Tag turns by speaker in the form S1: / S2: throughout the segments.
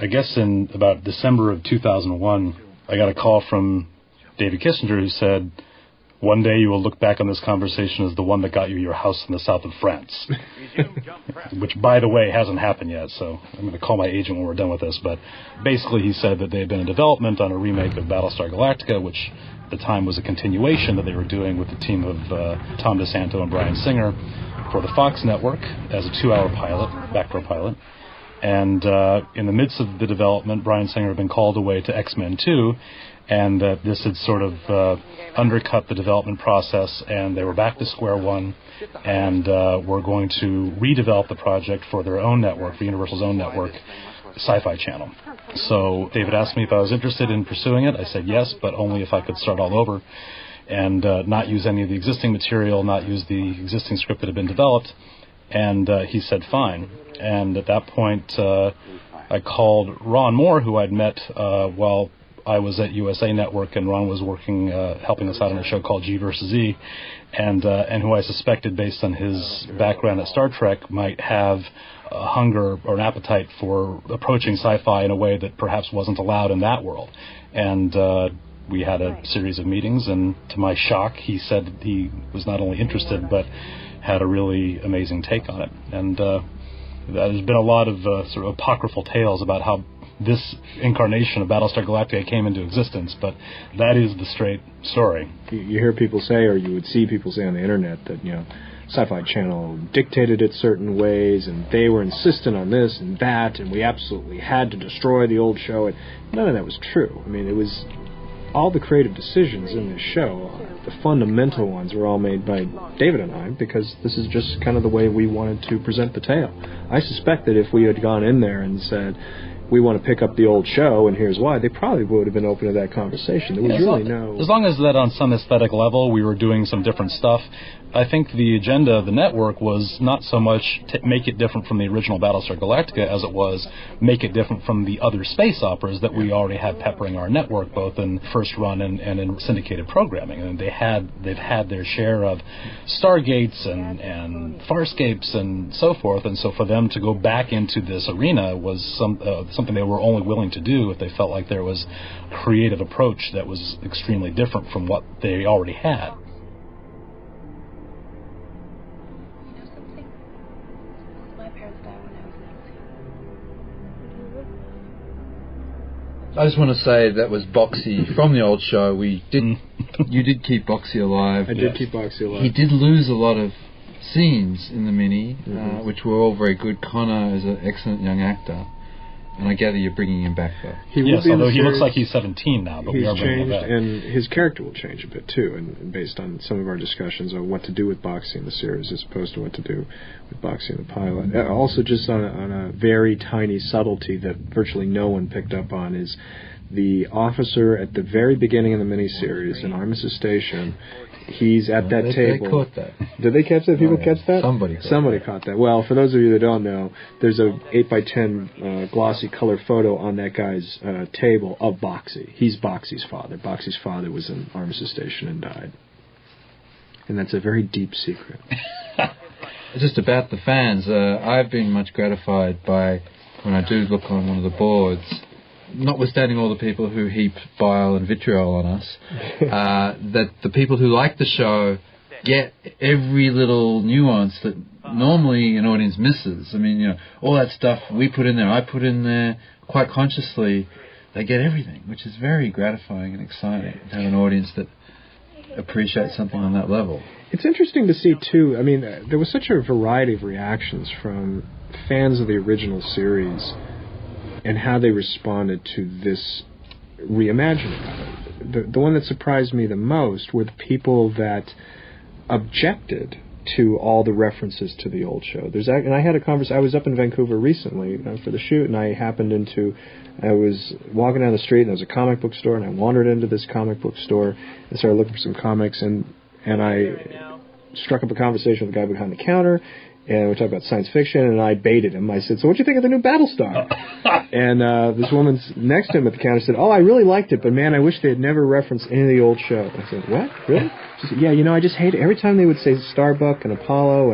S1: I guess in about December of 2001, I got a call from David Kissinger who said, "One day you will look back on this conversation as the one that got you your house in the south of France." Which, by the way, hasn't happened yet, so I'm going to call my agent when we're done with this. But basically he said that they had been in development on a remake of Battlestar Galactica, which at the time was a continuation that they were doing with the team of Tom DeSanto and Bryan Singer for the Fox network as a 2-hour pilot, backdoor pilot. And in the midst of the development, Bryan Singer had been called away to X-Men 2, and this had sort of undercut the development process, and they were back to square one, and were going to redevelop the project for their own network, for Universal's own network, Sci-Fi Channel. So David asked me if I was interested in pursuing it. I said yes, but only if I could start all over and not use any of the existing material, not use the existing script that had been developed. And he said fine. And at that point, I called Ron Moore, who I'd met while I was at USA Network, and Ron was working, helping us out on a show called G vs. E, and who I suspected, based on his background at Star Trek, might have a hunger or an appetite for approaching sci-fi in a way that perhaps wasn't allowed in that world. And we had a series of meetings, and to my shock, he said he was not only interested, but had a really amazing take on it. And there's been a lot of sort of apocryphal tales about how this incarnation of Battlestar Galactica came into existence, but that is the straight story.
S2: You hear people say, or you would see people say on the internet, that, you know, Sci-Fi Channel dictated it certain ways, and they were insistent on this and that, and we absolutely had to destroy the old show. And none of that was true. I mean, it was all the creative decisions in this show, the fundamental ones, were all made by David and I, because this is just kind of the way we wanted to present the tale. I suspect that if we had gone in there and said, we want to pick up the old show, and here's why, they probably would have been open to that conversation. There was really no...
S1: As long as that on some aesthetic level we were doing some different stuff, I think the agenda of the network was not so much to make it different from the original Battlestar Galactica as it was make it different from the other space operas that we already had peppering our network, both in first run and in syndicated programming. And they've had their share of Stargates and Farscapes and so forth, and so for them to go back into this arena was something they were only willing to do if they felt like there was a creative approach that was extremely different from what they already had.
S3: I just want to say that was Boxy from the old show. You did keep Boxy alive.
S2: I did keep Boxy alive.
S3: He did lose a lot of scenes in the mini, which were all very good. Connor is an excellent young actor, and I gather you're bringing him back, though.
S1: Yes, although he looks like he's 17 now, but we are bringing him back.
S2: And his character will change a bit, too, and based on some of our discussions on what to do with Boxy in the series as opposed to what to do with Boxy in the pilot. Also, just on a very tiny subtlety that virtually no one picked up on, is the officer at the very beginning of the miniseries in Armistice Station. He's at that table.
S3: They caught that.
S2: Did they catch that? People catch that?
S3: Somebody
S2: caught that. Well, for those of you that don't know, there's a 8x10 glossy color photo on that guy's table of Boxy. He's Boxy's father. Boxy's father was in Armistice Station and died. And that's a very deep secret.
S3: Just about the fans, I've been much gratified by, when I do look on one of the boards, notwithstanding all the people who heap bile and vitriol on us, that the people who like the show get every little nuance that normally an audience misses. I mean, you know, all that stuff we put in there, I put in there, quite consciously, they get everything, which is very gratifying and exciting to have an audience that appreciates something on that level.
S2: It's interesting to see, too, I mean, there was such a variety of reactions from fans of the original series and how they responded to this reimagining of it. The one that surprised me the most were the people that objected to all the references to the old show. And I had a conversation. I was up in Vancouver recently for the shoot, and I was walking down the street, and there was a comic book store, and I wandered into this comic book store and started looking for some comics, and I struck up a conversation with the guy behind the counter, and we talked about science fiction, and I baited him. I said, so what do you think of the new Battlestar? And this woman next to him at the counter said, oh, I really liked it, but man, I wish they had never referenced any of the old show. I said, what? Really? She said, yeah, I just hate it. Every time they would say Starbuck and Apollo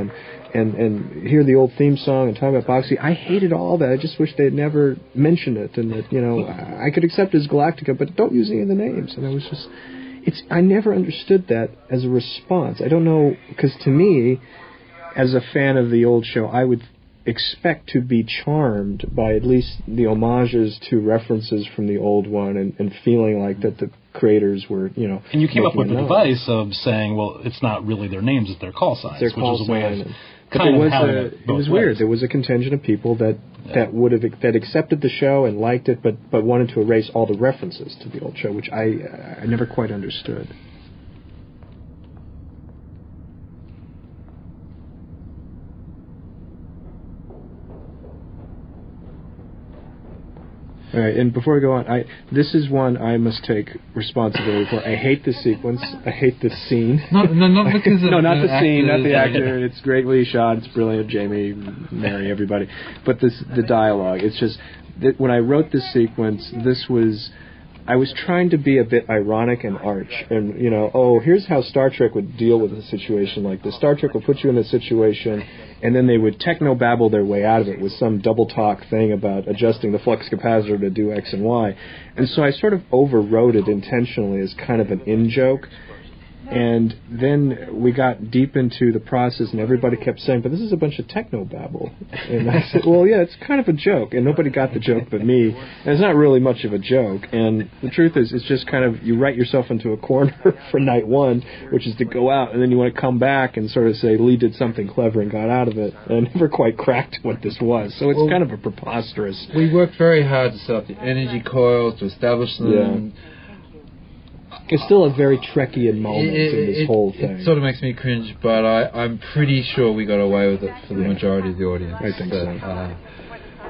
S2: and hear the old theme song and talk about Boxy. I hated all that. I just wish they had never mentioned it, and that, you know, I could accept it as Galactica, but don't use any of the names. And I was just, I never understood that as a response. I don't know, because to me, as a fan of the old show, I would expect to be charmed by at least the homages to references from the old one, and feeling like that the creators were, you know.
S1: And you came up with the device of saying, well, it's not really their names, it's their call signs,
S2: their call
S1: which is a way
S2: sign.
S1: of
S2: But
S1: kind
S2: there
S1: of having it
S2: it
S1: both
S2: was
S1: ways.
S2: weird. There was a contingent of people that accepted the show and liked it, but wanted to erase all the references to the old show, which I never quite understood. All right, and before we go on, this is one I must take responsibility for. I hate this sequence. I hate this scene.
S3: Not because of
S2: no, not the scene, not the
S3: actors.
S2: actor. It's greatly shot. It's brilliant. Jamie, Mary, everybody. But the dialogue. It's just that when I wrote this sequence, I was trying to be a bit ironic and arch, and, you know, here's how Star Trek would deal with a situation like this. Star Trek would put you in this situation, and then they would techno-babble their way out of it with some double-talk thing about adjusting the flux capacitor to do X and Y. And so I sort of overwrote it intentionally as kind of an in-joke. And then we got deep into the process, and everybody kept saying, but this is a bunch of techno-babble. And I said, well, yeah, it's kind of a joke. And nobody got the joke but me. And it's not really much of a joke. And the truth is, it's just kind of, you write yourself into a corner for night one, which is to go out, and then you want to come back and sort of say, Lee did something clever and got out of it. And I never quite cracked what this was. So it's kind of a preposterous.
S3: We worked very hard to set up the energy coils, to establish them.
S2: Yeah. It's still a very Trekkian moment in this whole thing.
S3: It sort of makes me cringe, but I'm pretty sure we got away with it for the majority of the audience.
S2: I think so.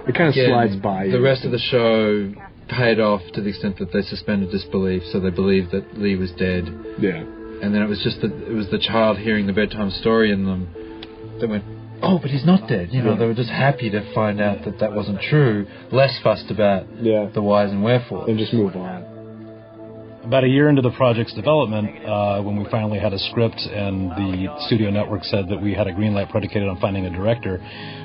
S2: It kind of slides by.
S3: The rest of the show paid off to the extent that they suspended disbelief, so they believed that Lee was dead.
S2: Yeah.
S3: And then it was just the child hearing the bedtime story in them that went, oh, but he's not dead. You know, they were just happy to find out that wasn't true, less fussed about the whys and wherefores.
S2: And just move on.
S1: About a year into the project's development, when we finally had a script and the studio network said that we had a green light predicated on finding a director,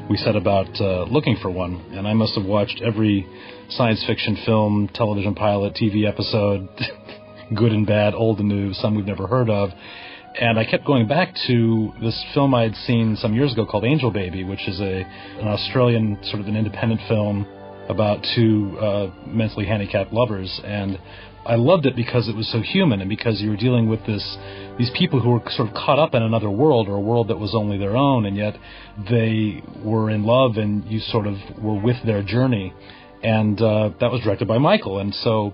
S1: we set about looking for one. And I must have watched every science fiction film, television pilot, TV episode, good and bad, old and new, some we've never heard of. And I kept going back to this film I had seen some years ago called Angel Baby, which is an Australian sort of an independent film about two mentally handicapped lovers. And I loved it because it was so human, and because you were dealing with these people who were sort of caught up in another world, or a world that was only their own, and yet they were in love, and you sort of were with their journey. And that was directed by Michael. And so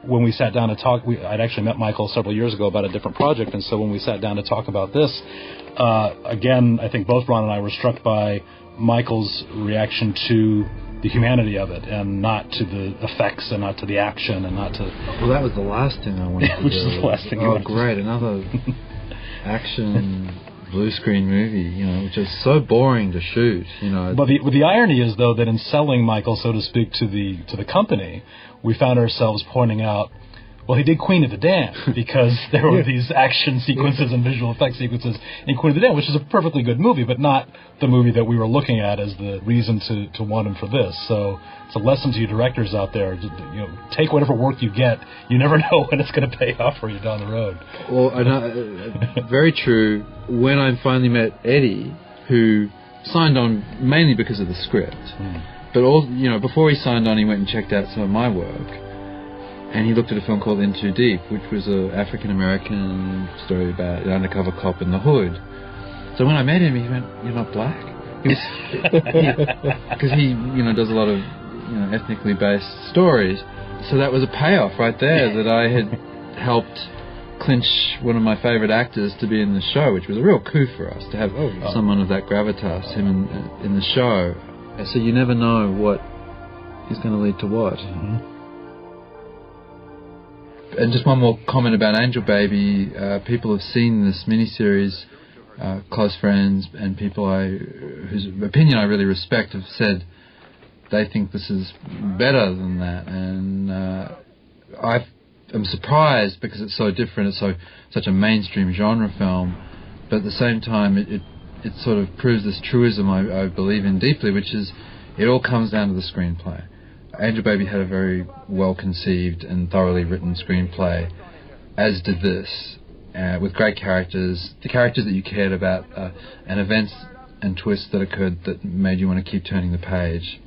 S1: when we sat down to talk, I'd actually met Michael several years ago about a different project, and so when we sat down to talk about this, again, I think both Ron and I were struck by Michael's reaction to the humanity of it, and not to the effects, and not to the action, and not to...
S3: Well, that was the last thing I wanted to do.
S1: Which is the last thing you wanted to do.
S3: Great, another action blue screen movie, you know, which is so boring to shoot, you know.
S1: But the irony is, though, that in selling Michael, so to speak, to the company, we found ourselves pointing out, well, he did Queen of the Damned, because there were these action sequences and visual effects sequences in Queen of the Damned, which is a perfectly good movie, but not the movie that we were looking at as the reason to want him for this. So it's a lesson to you directors out there. You know, take whatever work you get. You never know when it's going to pay off for you down the road.
S3: Well, very true. When I finally met Eddie, who signed on mainly because of the script, but before he signed on, he went and checked out some of my work. And he looked at a film called In Too Deep, which was an African-American story about an undercover cop in the hood. So when I met him, he went, "You're not black?" Because he does a lot of ethnically based stories. So that was a payoff right there, that I had helped clinch one of my favourite actors to be in the show, which was a real coup for us to have someone of that gravitas, him in the show. So you never know what is going to lead to what. Mm-hmm. And just one more comment about Angel Baby. People have seen this miniseries, close friends and people whose opinion I really respect, have said they think this is better than that. And I'm surprised because it's so different. It's such a mainstream genre film, but at the same time, it it sort of proves this truism I believe in deeply, which is it all comes down to the screenplay. Angel Baby had a very well-conceived and thoroughly written screenplay, as did this, with great characters, the characters that you cared about, and events and twists that occurred that made you want to keep turning the page.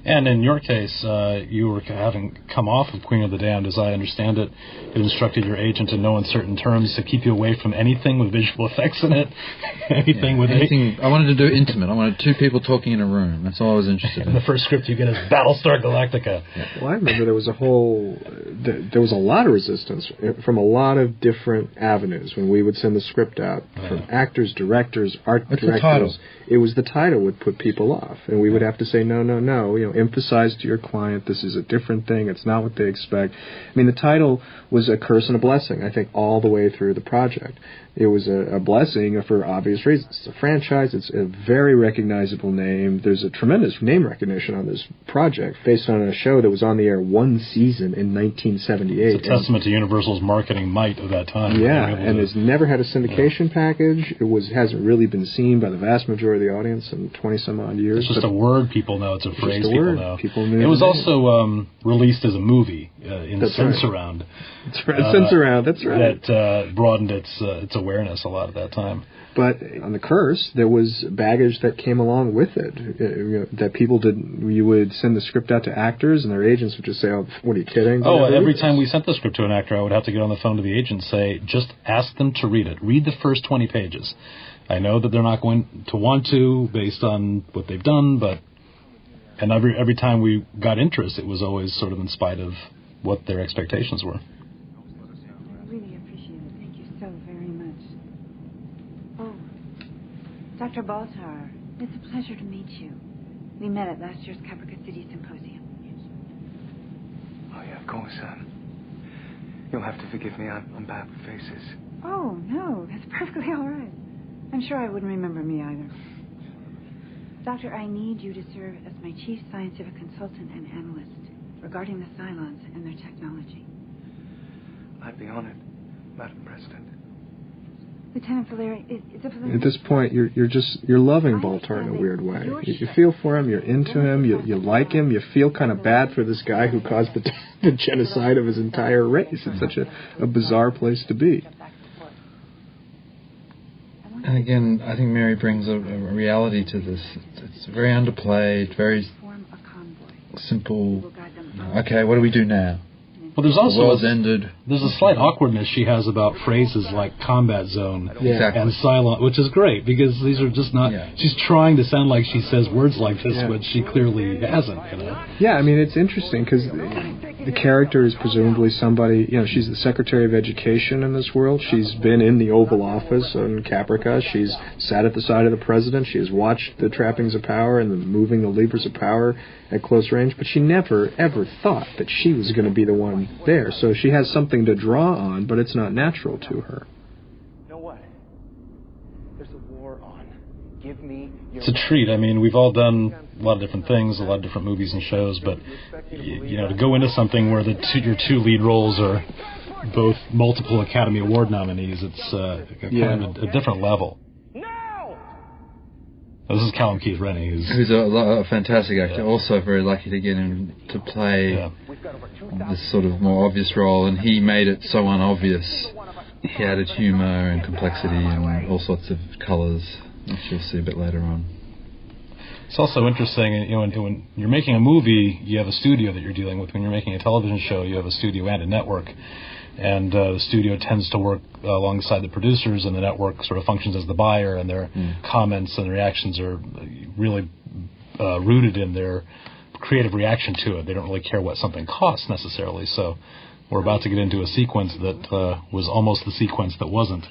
S1: And in your case, you were having come off of Queen of the Damned, as I understand it. You instructed your agent in no uncertain terms to keep you away from anything with visual effects in it. anything.
S3: I wanted to do intimate. I wanted two people talking in a room. That's all I was interested in.
S1: The first script you get is Battlestar Galactica.
S2: Well, I remember there was a lot of resistance from a lot of different avenues when we would send the script out, from actors, directors, art directors.
S3: The title?
S2: It was the title would put people off, and we would have to say, no, emphasize to your client this is a different thing, it's not what they expect. I mean, the title was a curse and a blessing, I think, all the way through the project. It was a blessing for obvious reasons. It's a franchise, it's a very recognizable name. There's a tremendous name recognition on this project based on a show that was on the air one season in 1978.
S1: It's a testament to Universal's marketing might of that time.
S2: Yeah, and it's never had a syndication package. It hasn't really been seen by the vast majority of the audience in 20-some-odd years.
S1: It's just a word people know. It's a phrase people know.
S2: People knew.
S1: It was also released as a movie in Sense-Around.
S2: That's right. Sense-Around, that's right.
S1: That broadened its awareness a lot at that time.
S2: But on The Curse, there was baggage that came along with it. That people didn't. You would send the script out to actors, and their agents would just say, "Oh, what are you kidding?"
S1: Every time we sent the script to an actor, I would have to get on the phone to the agent and say, "Just ask them to read it. Read the first 20 pages. I know that they're not going to want to, based on what they've done, but." And every time we got interest, it was always sort of in spite of what their expectations were.
S4: I really appreciate it. Thank you so very much. Oh, Dr. Baltar, it's a pleasure to meet you. We met at last year's Caprica City Symposium.
S5: Oh, yeah, of course. You'll have to forgive me. I'm bad with faces.
S4: Oh, no, that's perfectly all right. I'm sure I wouldn't remember me either. Doctor, I need you to serve as my chief scientific consultant and analyst regarding the Cylons and their technology.
S5: I'd be honored, Madam President.
S4: Lieutenant Valeri, it's a pleasure.
S2: At this point, you're loving Baltar in a weird way. You feel for him, you're into him, you like him, you feel kind of bad for this guy who caused the genocide of his entire race. It's such a bizarre place to be.
S3: And again, I think Mary brings a reality to this. It's very underplayed, very simple. Okay, what do we do now?
S1: Well, there's also
S3: the world's ended.
S1: There's a slight awkwardness she has about phrases like combat zone and silent, which is great because these are just not. Yeah. She's trying to sound like she says words like this, but she clearly hasn't.
S2: Yeah, I mean it's interesting because the character is presumably somebody. She's the Secretary of Education in this world. She's been in the Oval Office in Caprica. She's sat at the side of the president. She has watched the trappings of power and the moving the levers of power at close range. But she never ever thought that she was going to be the one there, so she has something to draw on, but it's not natural to her.
S5: You know what? There's a war on. Give me your...
S1: It's a treat. I mean, we've all done a lot of different things, a lot of different movies and shows, but to go into something where your two lead roles are both multiple Academy Award nominees, it's kind of a different level. This is Callum Keith Rennie, who's
S3: a fantastic actor. Also very lucky to get him to play this sort of more obvious role, and he made it so unobvious. He added humour and complexity and all sorts of colours, which you'll see a bit later on.
S1: It's also interesting, when you're making a movie, you have a studio that you're dealing with. When you're making a television show, you have a studio and a network. And the studio tends to work alongside the producers, and the network sort of functions as the buyer, and their comments and reactions are really rooted in their creative reaction to it. They don't really care what something costs necessarily. So we're about to get into a sequence that was almost the sequence that wasn't,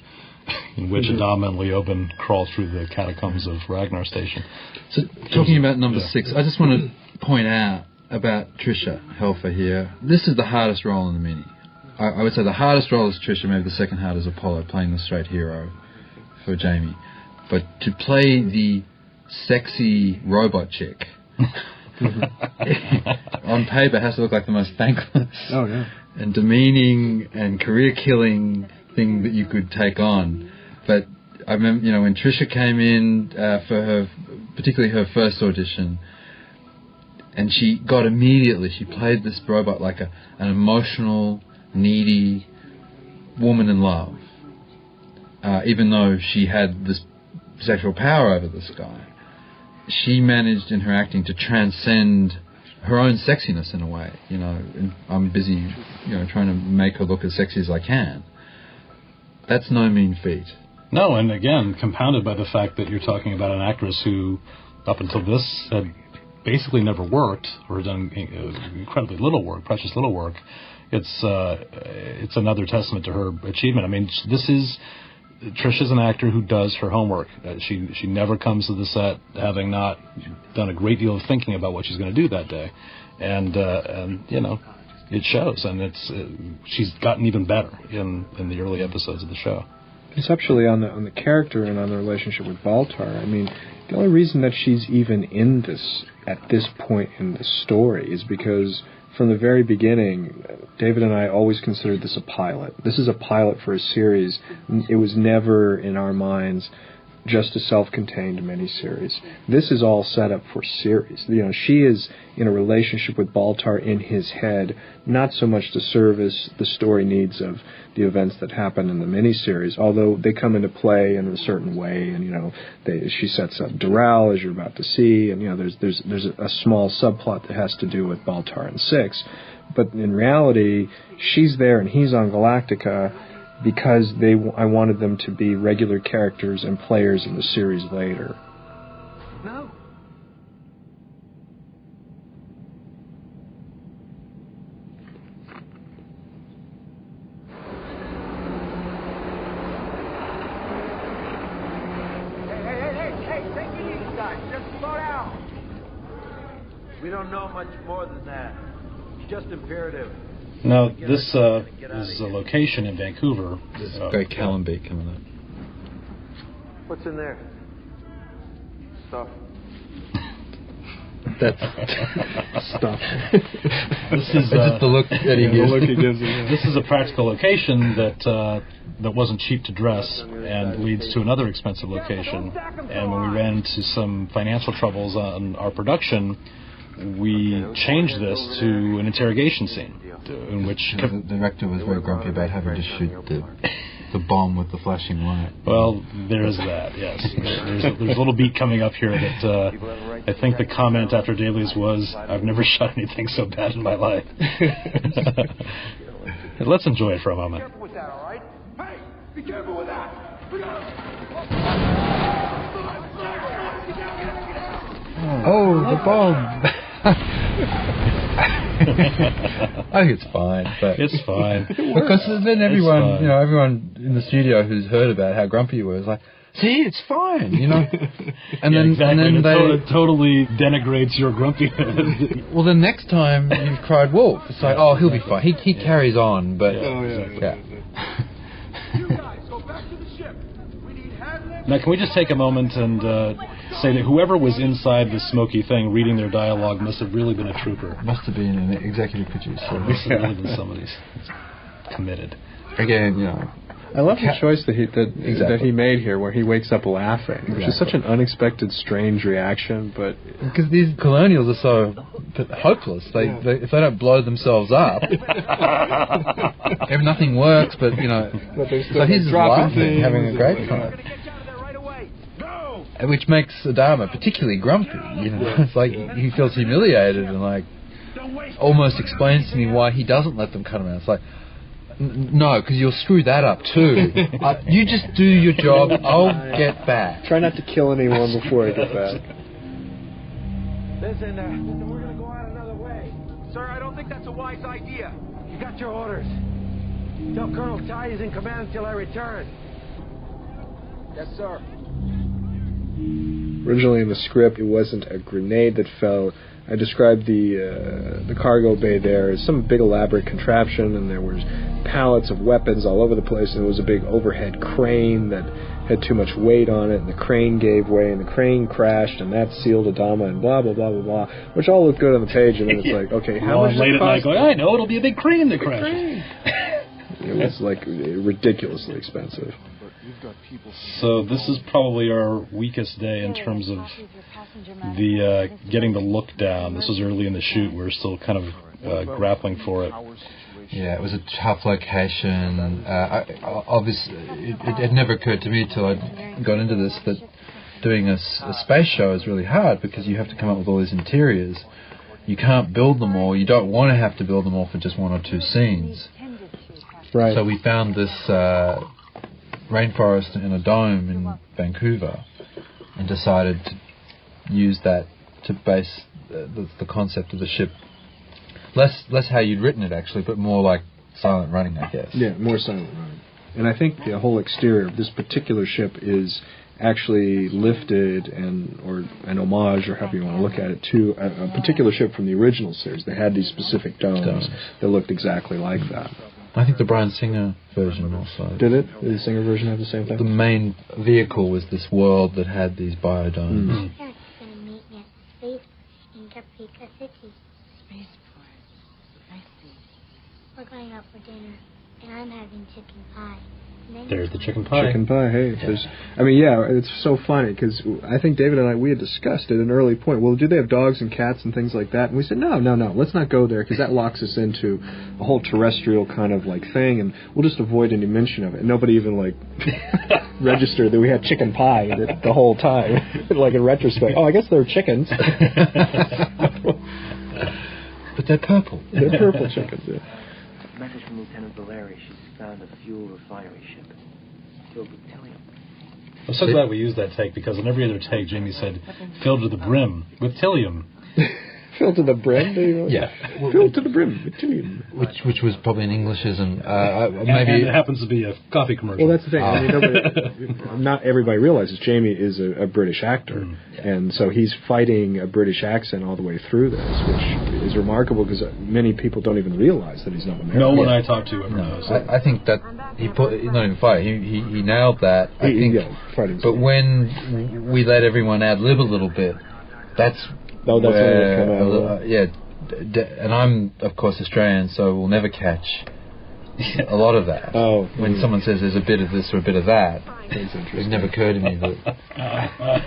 S1: in which Adama and Leoben crawl through the catacombs of Ragnar Station.
S3: So talking about number 6, I just want to point out about Tricia Helfer here. This is the hardest role in the mini. I would say the hardest role is Tricia, maybe the second hardest is Apollo, playing the straight hero for Jamie. But to play the sexy robot chick on paper has to look like the most thankless and demeaning and career-killing thing that you could take on. But I remember, you know, when Trisha came in for particularly her first audition, and she played this robot like an emotional, needy woman in love, even though she had this sexual power over this guy. She managed in her acting to transcend her own sexiness in a way. You know, and I'm busy, you know, trying to make her look as sexy as I can. That's no mean feat.
S1: No, and again, compounded by the fact that you're talking about an actress who, up until this, had basically never worked or done incredibly little work, precious little work. It's another testament to her achievement. I mean, Trisha's an actor who does her homework. She never comes to the set having not done a great deal of thinking about what she's going to do that day, and you know, it shows. And she's gotten even better in the early episodes of the show.
S2: Conceptually, on the character and on the relationship with Baltar, I mean, the only reason that she's even in this at this point in the story is because from the very beginning, David and I always considered this a pilot. This is a pilot for a series. It was never, in our minds, just a self-contained miniseries. This is all set up for series. You know, she is in a relationship with Baltar in his head, not so much to service the story needs of the events that happen in the miniseries, although they come into play in a certain way. And you know, she sets up Doral, as you're about to see, and you know, there's a small subplot that has to do with Baltar and Six. But in reality, she's there and he's on Galactica because I wanted them to be regular characters and players in the series later.
S5: No. Hey, take it easy, guys. Just slow down. We don't know much more than that. It's just imperative.
S1: Now, this is a location in Vancouver.
S3: There's a great Callum beat coming up.
S5: What's in there? Stuff.
S3: That's
S2: Stuff.
S1: This is
S3: just the look that he gives.
S1: This is a practical location that wasn't cheap to dress and leads to another expensive location. And when we ran into some financial troubles on our production, we changed this to an interrogation scene, in which
S3: the director was very grumpy about having to shoot the bomb with the flashing light.
S1: Well, there is that. Yes, there's a little beat coming up here that I think the comment after Dailies was, "I've never shot anything so bad in my life." Let's enjoy it for a moment.
S5: Be careful with that, all right? Hey, be careful with that.
S3: Oh, the bomb! I think it's fine, but
S1: it's fine
S3: because then everyone, you know, everyone in the studio who's heard about how grumpy you were is like, "See, it's fine," you know. And
S1: yeah,
S3: then,
S1: exactly.
S3: and then
S1: it totally denigrates your grumpiness.
S3: Well, the next time you've cried wolf, it's like, "Oh, he'll be fine. He carries on." But
S1: yeah.
S5: You guys, go back to the ship. We need hand.
S1: Now, can we just take a moment and say that whoever was inside the smoky thing reading their dialogue must have really been a trooper.
S3: Must have been an executive producer.
S1: Must have really been somebody committed.
S3: Again, you know.
S2: I love the choice that he made here, where he wakes up laughing, which is such an unexpected, strange reaction. But
S3: because these colonials are so hopeless, they if they don't blow themselves up, if nothing works. But you know, so he's just laughing, having a great time. Which makes Adama particularly grumpy. You know, it's like he feels humiliated and like almost explains to me why he doesn't let them cut him out. It's like, no, because you'll screw that up too. You just do your job. I'll get back.
S2: Try not to kill anyone before I get back.
S5: Listen, we're going to go out another way. Sir, I don't think that's a wise idea. You got your orders. Tell Colonel Ty is in command until I return. Yes, sir.
S2: Originally in the script, it wasn't a grenade that fell. I described the cargo bay there as some big elaborate contraption, and there was pallets of weapons all over the place, and there was a big overhead crane that had too much weight on it, and the crane gave way, and the crane crashed, and that sealed Adama, and blah, blah, blah, blah, blah, which all looked good on the page, and then it's like, okay, how much
S1: late
S2: does it
S1: at night
S2: cost?
S1: going, I know, it'll be a big crane that crashes.
S2: It was like ridiculously expensive.
S1: So this is probably our weakest day in terms of the getting the look down. This was early in the shoot. We're still kind of grappling for it.
S3: Yeah, it was a tough location. Obviously, it never occurred to me until I got into this that doing a space show is really hard because you have to come up with all these interiors. You can't build them all. You don't want to have to build them all for just one or two scenes.
S2: Right.
S3: So we found this rainforest in a dome in Vancouver and decided to use that to base the concept of the ship. Less how you'd written it, actually, but more like silent running, I guess.
S2: Yeah, more silent running. And I think the whole exterior of this particular ship is actually lifted or an homage, or however you want to look at it, to a particular ship from the original series. They had these specific domes that looked exactly like that.
S3: I think the Bryan Singer version also.
S2: Did it? Did the Singer version have the same thing?
S3: The main vehicle was this world that had these biodomes.
S6: My parents are going to meet me at space in Caprica City.
S4: Spaceport. I see.
S6: We're going out for dinner, and I'm having chicken pie.
S1: There's the chicken pie.
S2: Chicken pie, hey. It's so funny, because I think David and I, we had discussed at an early point, well, do they have dogs and cats and things like that? And we said, no, let's not go there, because that locks us into a whole terrestrial kind of, like, thing, and we'll just avoid any mention of it. And nobody even, like, registered that we had chicken pie the whole time, like, in retrospect. Oh, I guess they're chickens.
S3: But they're purple.
S2: They're purple chickens, yeah.
S7: Message from Lieutenant Valeri. She's found a fuel refinery ship filled with thellium.
S1: I'm so glad we used that take, because in every other take, Jamie said, filled to the brim with thellium.
S2: Filled to the brim?
S3: Yeah.
S2: Filled to the brim with thellium.
S3: Which was probably an Englishism.
S1: Maybe it happens to be a coffee commercial.
S2: Well, that's the thing. I mean, not everybody realizes Jamie is a British actor, and so he's fighting a British accent all the way through this, which is remarkable because many people don't even realize that he's not American.
S1: No one I talk to ever knows.
S3: I think that not even fight. He nailed that. I think. But when we let everyone ad lib a little bit, that's
S2: when it would come out.
S3: And I'm, of course, Australian, so we'll never catch a lot of that. When someone says there's a bit of this or a bit of that, it never occurred to me that.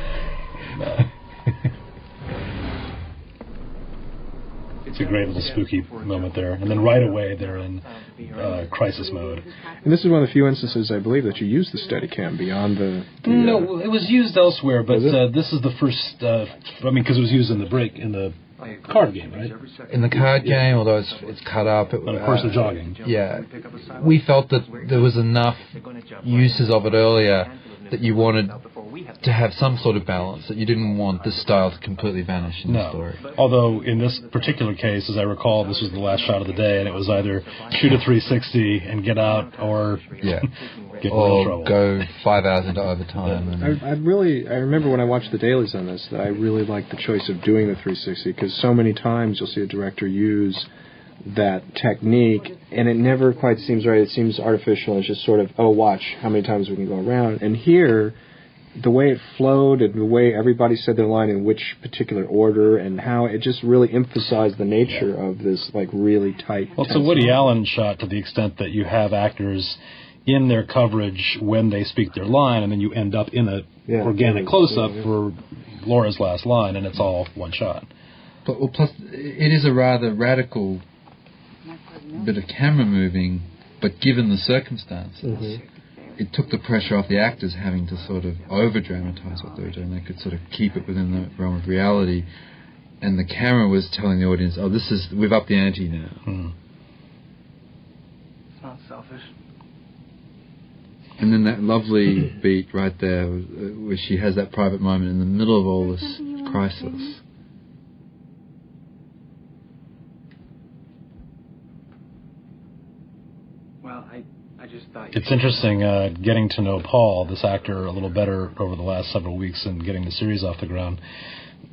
S1: It's a great little spooky moment there. And then right away they're in crisis mode.
S2: And this is one of the few instances, I believe, that you use the Steadicam beyond the...
S1: No, it was used elsewhere, but this is the first... because it was used in the card game, right?
S3: In the card game, although it's cut up...
S1: And of course they're jogging.
S3: Yeah. We felt that there was enough uses of it earlier that you wanted to have some sort of balance, that you didn't want this style to completely vanish in the story.
S1: Although in this particular case, as I recall, this was the last shot of the day, and it was either shoot a 360 and get out, or get in trouble.
S3: Go 5 hours into overtime.
S2: I remember when I watched the dailies on this that I really liked the choice of doing the 360, because so many times you'll see a director use that technique, and it never quite seems right. It seems artificial. It's just sort of, watch how many times we can go around. And here, the way it flowed and the way everybody said their line in which particular order, and how it just really emphasized the nature of this, like, really tight.
S1: Well, it's a Woody Allen shot to the extent that you have actors in their coverage when they speak their line, and then you end up in a organic close-up for Laura's last line, and it's all one shot.
S3: But plus, it is a rather radical bit of camera moving, but given the circumstances, it took the pressure off the actors having to sort of over-dramatize what they were doing. They could sort of keep it within the realm of reality, and the camera was telling the audience, we've upped the ante now.
S7: It's not selfish.
S3: And then that lovely beat right there, where she has that private moment in the middle of all this crisis.
S7: Well, I just thought...
S1: It's interesting getting to know Paul, this actor, a little better over the last several weeks and getting the series off the ground.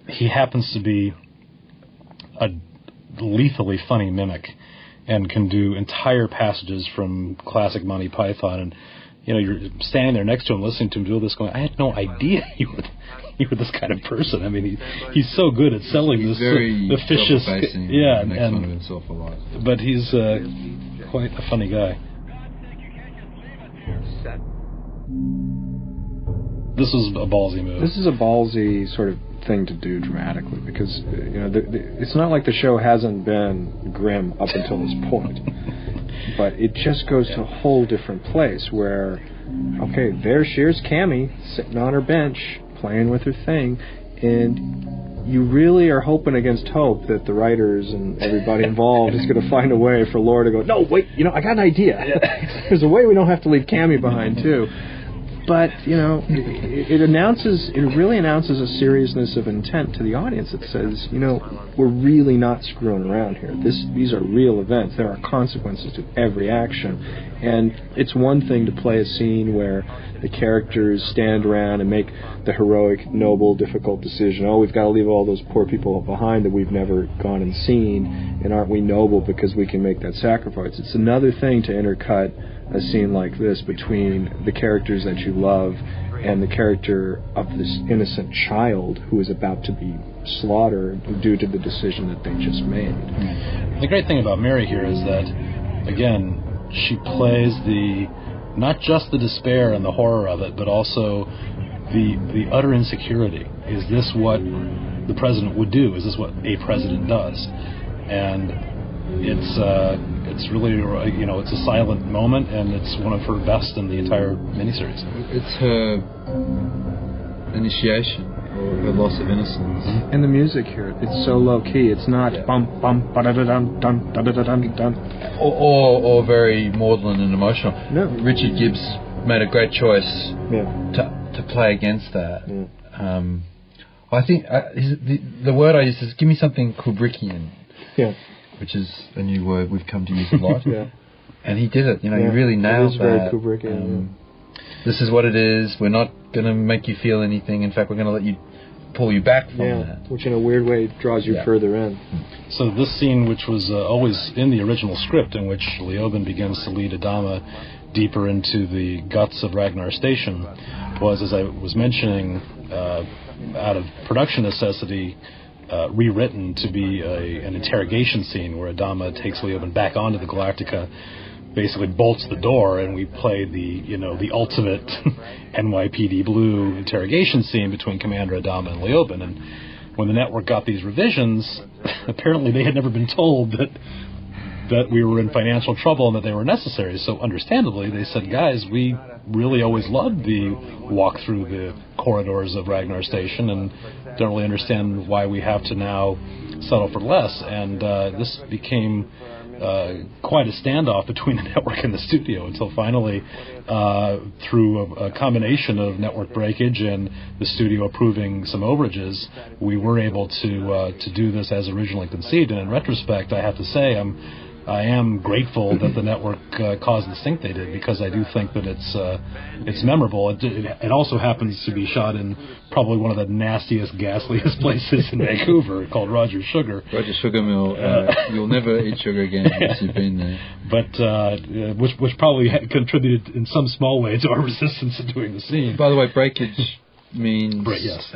S1: He happens to be a lethally funny mimic and can do entire passages from classic Monty Python. And, you're standing there next to him, listening to him do this, going, I had no idea you were this kind of person. I mean, he's so good at selling this officious...
S3: Yeah, and makes fun of himself a lot.
S1: But he's quite a funny guy.
S7: set.
S1: This is a ballsy move.
S2: This is a ballsy sort of thing to do dramatically, because it's not like the show hasn't been grim up until this point, but it just goes to a whole different place where, okay, here's Cammy sitting on her bench playing with her thing, and you really are hoping against hope that the writers and everybody involved is going to find a way for Laura to go, no, wait, I got an idea. There's a way we don't have to leave Cammy behind too. But, it really announces a seriousness of intent to the audience that says, we're really not screwing around here. These are real events. There are consequences to every action. And it's one thing to play a scene where the characters stand around and make the heroic, noble, difficult decision. Oh, we've got to leave all those poor people behind that we've never gone and seen, and aren't we noble because we can make that sacrifice? It's another thing to intercut a scene like this between the characters that you love and the character of this innocent child who is about to be slaughtered due to the decision that they just made.
S1: The great thing about Mary here is that, again, she plays not just the despair and the horror of it, but also the utter insecurity. Is this what the president would do? Is this what a president does? And it's really, it's a silent moment, and it's one of her best in the entire miniseries.
S3: It's her initiation, or her loss of innocence.
S2: And the music here, it's so low key. It's not bum bum ba da da dum dum da da da dum dum,
S3: or very maudlin and emotional.
S2: No.
S3: Richard Gibbs made a great choice to play against that.
S2: Yeah.
S3: I think the word I use is give me something Kubrickian.
S2: Yeah.
S3: Which is a new word we've come to use a lot.
S2: Yeah.
S3: And he did it. He really nailed that.
S2: Very Kubrickian.
S3: This is what it is. We're not going to make you feel anything. In fact, we're going to let you pull you back from that.
S2: Which in a weird way draws you further in.
S1: So this scene, which was always in the original script, in which Leoben begins to lead Adama deeper into the guts of Ragnar Station, was, as I was mentioning, out of production necessity, rewritten to be an interrogation scene where Adama takes Leoben back onto the Galactica, basically bolts the door, and we play the ultimate NYPD Blue interrogation scene between Commander Adama and Leoben. And when the network got these revisions, apparently they had never been told that we were in financial trouble and that they were necessary. So understandably, they said, guys, we really always loved the walk through the corridors of Ragnar Station and don't really understand why we have to now settle for less. And this became quite a standoff between the network and the studio until finally, through a combination of network breakage and the studio approving some overages, we were able to do this as originally conceived. And in retrospect, I have to say I am grateful that the network caused the stink they did, because I do think that it's memorable. It also happens to be shot in probably one of the nastiest, ghastliest places in Vancouver, called Roger's Sugar.
S3: Roger's Sugar Mill. You'll never eat sugar again once you've been there.
S1: But which probably contributed in some small way to our resistance to doing the scene.
S3: By the way, breakage means
S1: yes.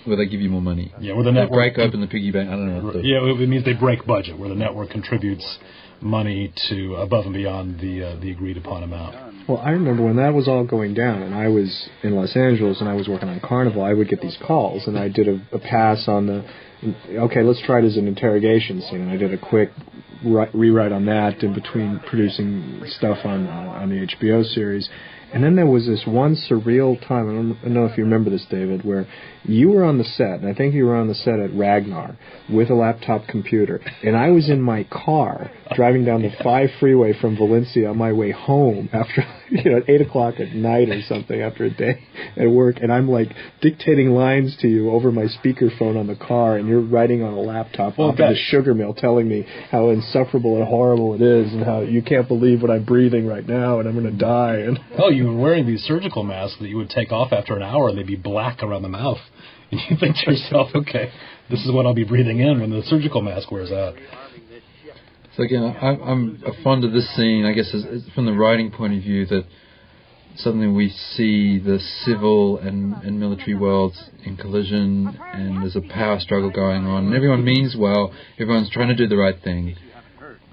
S3: Where they give you more money.
S1: Yeah, where the network
S3: break open the piggy bank. I don't know.
S1: It means they break budget, where the network contributes money to above and beyond the agreed upon amount.
S2: Well, I remember when that was all going down, and I was in Los Angeles and I was working on Carnival. I would get these calls, and I did a pass on the. Okay, let's try it as an interrogation scene, and I did a quick rewrite on that in between producing stuff on the HBO series. And then there was this one surreal time, I don't know if you remember this, David, where you were on the set, and I think you were on the set at Ragnar with a laptop computer, and I was in my car driving down the 5 freeway from Valencia on my way home after, at 8 o'clock at night or something after a day at work, and I'm like dictating lines to you over my speakerphone on the car, and you're writing on a laptop off of the sugar mill telling me how insufferable and horrible it is, and how you can't believe what I'm breathing right now, and I'm going to die. And
S1: you were wearing these surgical masks that you would take off after an hour, and they'd be black around the mouth. And you think to yourself, okay, this is what I'll be breathing in when the surgical mask wears out.
S3: So again, I'm fond of this scene, I guess, from the writing point of view, that suddenly we see the civil and military worlds in collision, and there's a power struggle going on, and everyone means well, everyone's trying to do the right thing,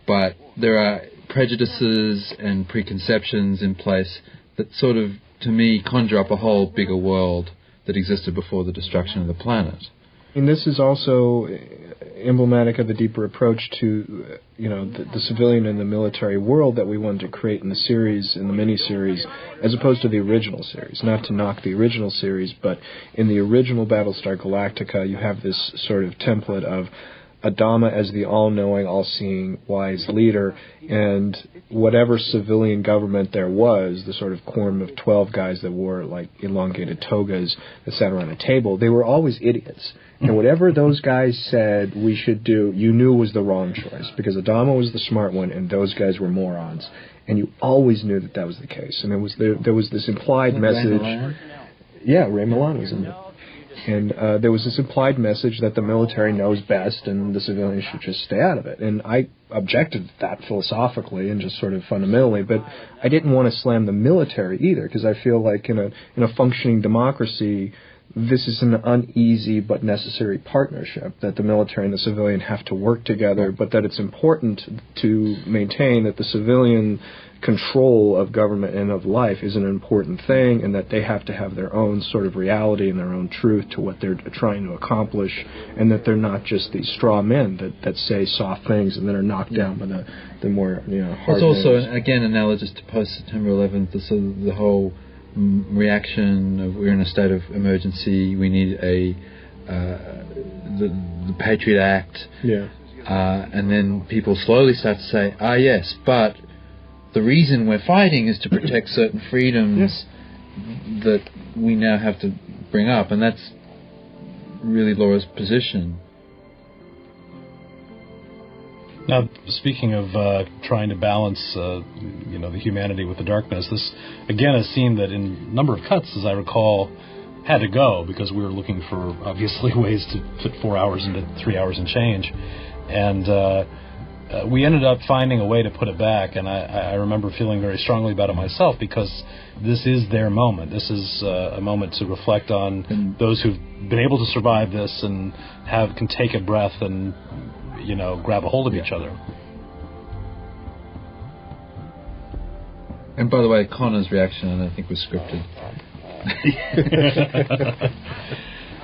S3: but there are prejudices and preconceptions in place that sort of, to me, conjure up a whole bigger world that existed before the destruction of the planet.
S2: And this is also emblematic of the deeper approach to, the civilian and the military world that we wanted to create in the series, in the miniseries, as opposed to the original series. Not to knock the original series, but in the original Battlestar Galactica, you have this sort of template of Adama as the all-knowing, all-seeing, wise leader, and whatever civilian government there was, the sort of quorum of 12 guys that wore like elongated togas that sat around a table, they were always idiots. And whatever those guys said we should do, you knew was the wrong choice, because Adama was the smart one and those guys were morons. And you always knew that that was the case. And there was this implied message. Yeah, Ray Milland was in it. And there was this implied message that the military knows best and the civilians should just stay out of it. And I objected to that philosophically and just sort of fundamentally, but I didn't want to slam the military either, because I feel like in a functioning democracy, this is an uneasy but necessary partnership, that the military and the civilian have to work together, but that it's important to maintain that the civilian control of government and of life is an important thing, and that they have to have their own sort of reality and their own truth to what they're trying to accomplish, and that they're not just these straw men that say soft things and then are knocked down by the more hard.
S3: It's also again analogous to post September 11th, the whole reaction of we're in a state of emergency, we need the Patriot Act, and then people slowly start to say, yes, but the reason we're fighting is to protect certain freedoms that we now have to bring up, and that's really Laura's position.
S1: Now, speaking of trying to balance, the humanity with the darkness, this, again, a scene that in a number of cuts, as I recall, had to go because we were looking for, obviously, ways to fit 4 hours into 3 hours and change. And we ended up finding a way to put it back, and I remember feeling very strongly about it myself, because this is their moment. This is a moment to reflect on those who've been able to survive this and can take a breath and grab a hold of each other.
S3: And by the way, Connor's reaction, I don't think, was scripted.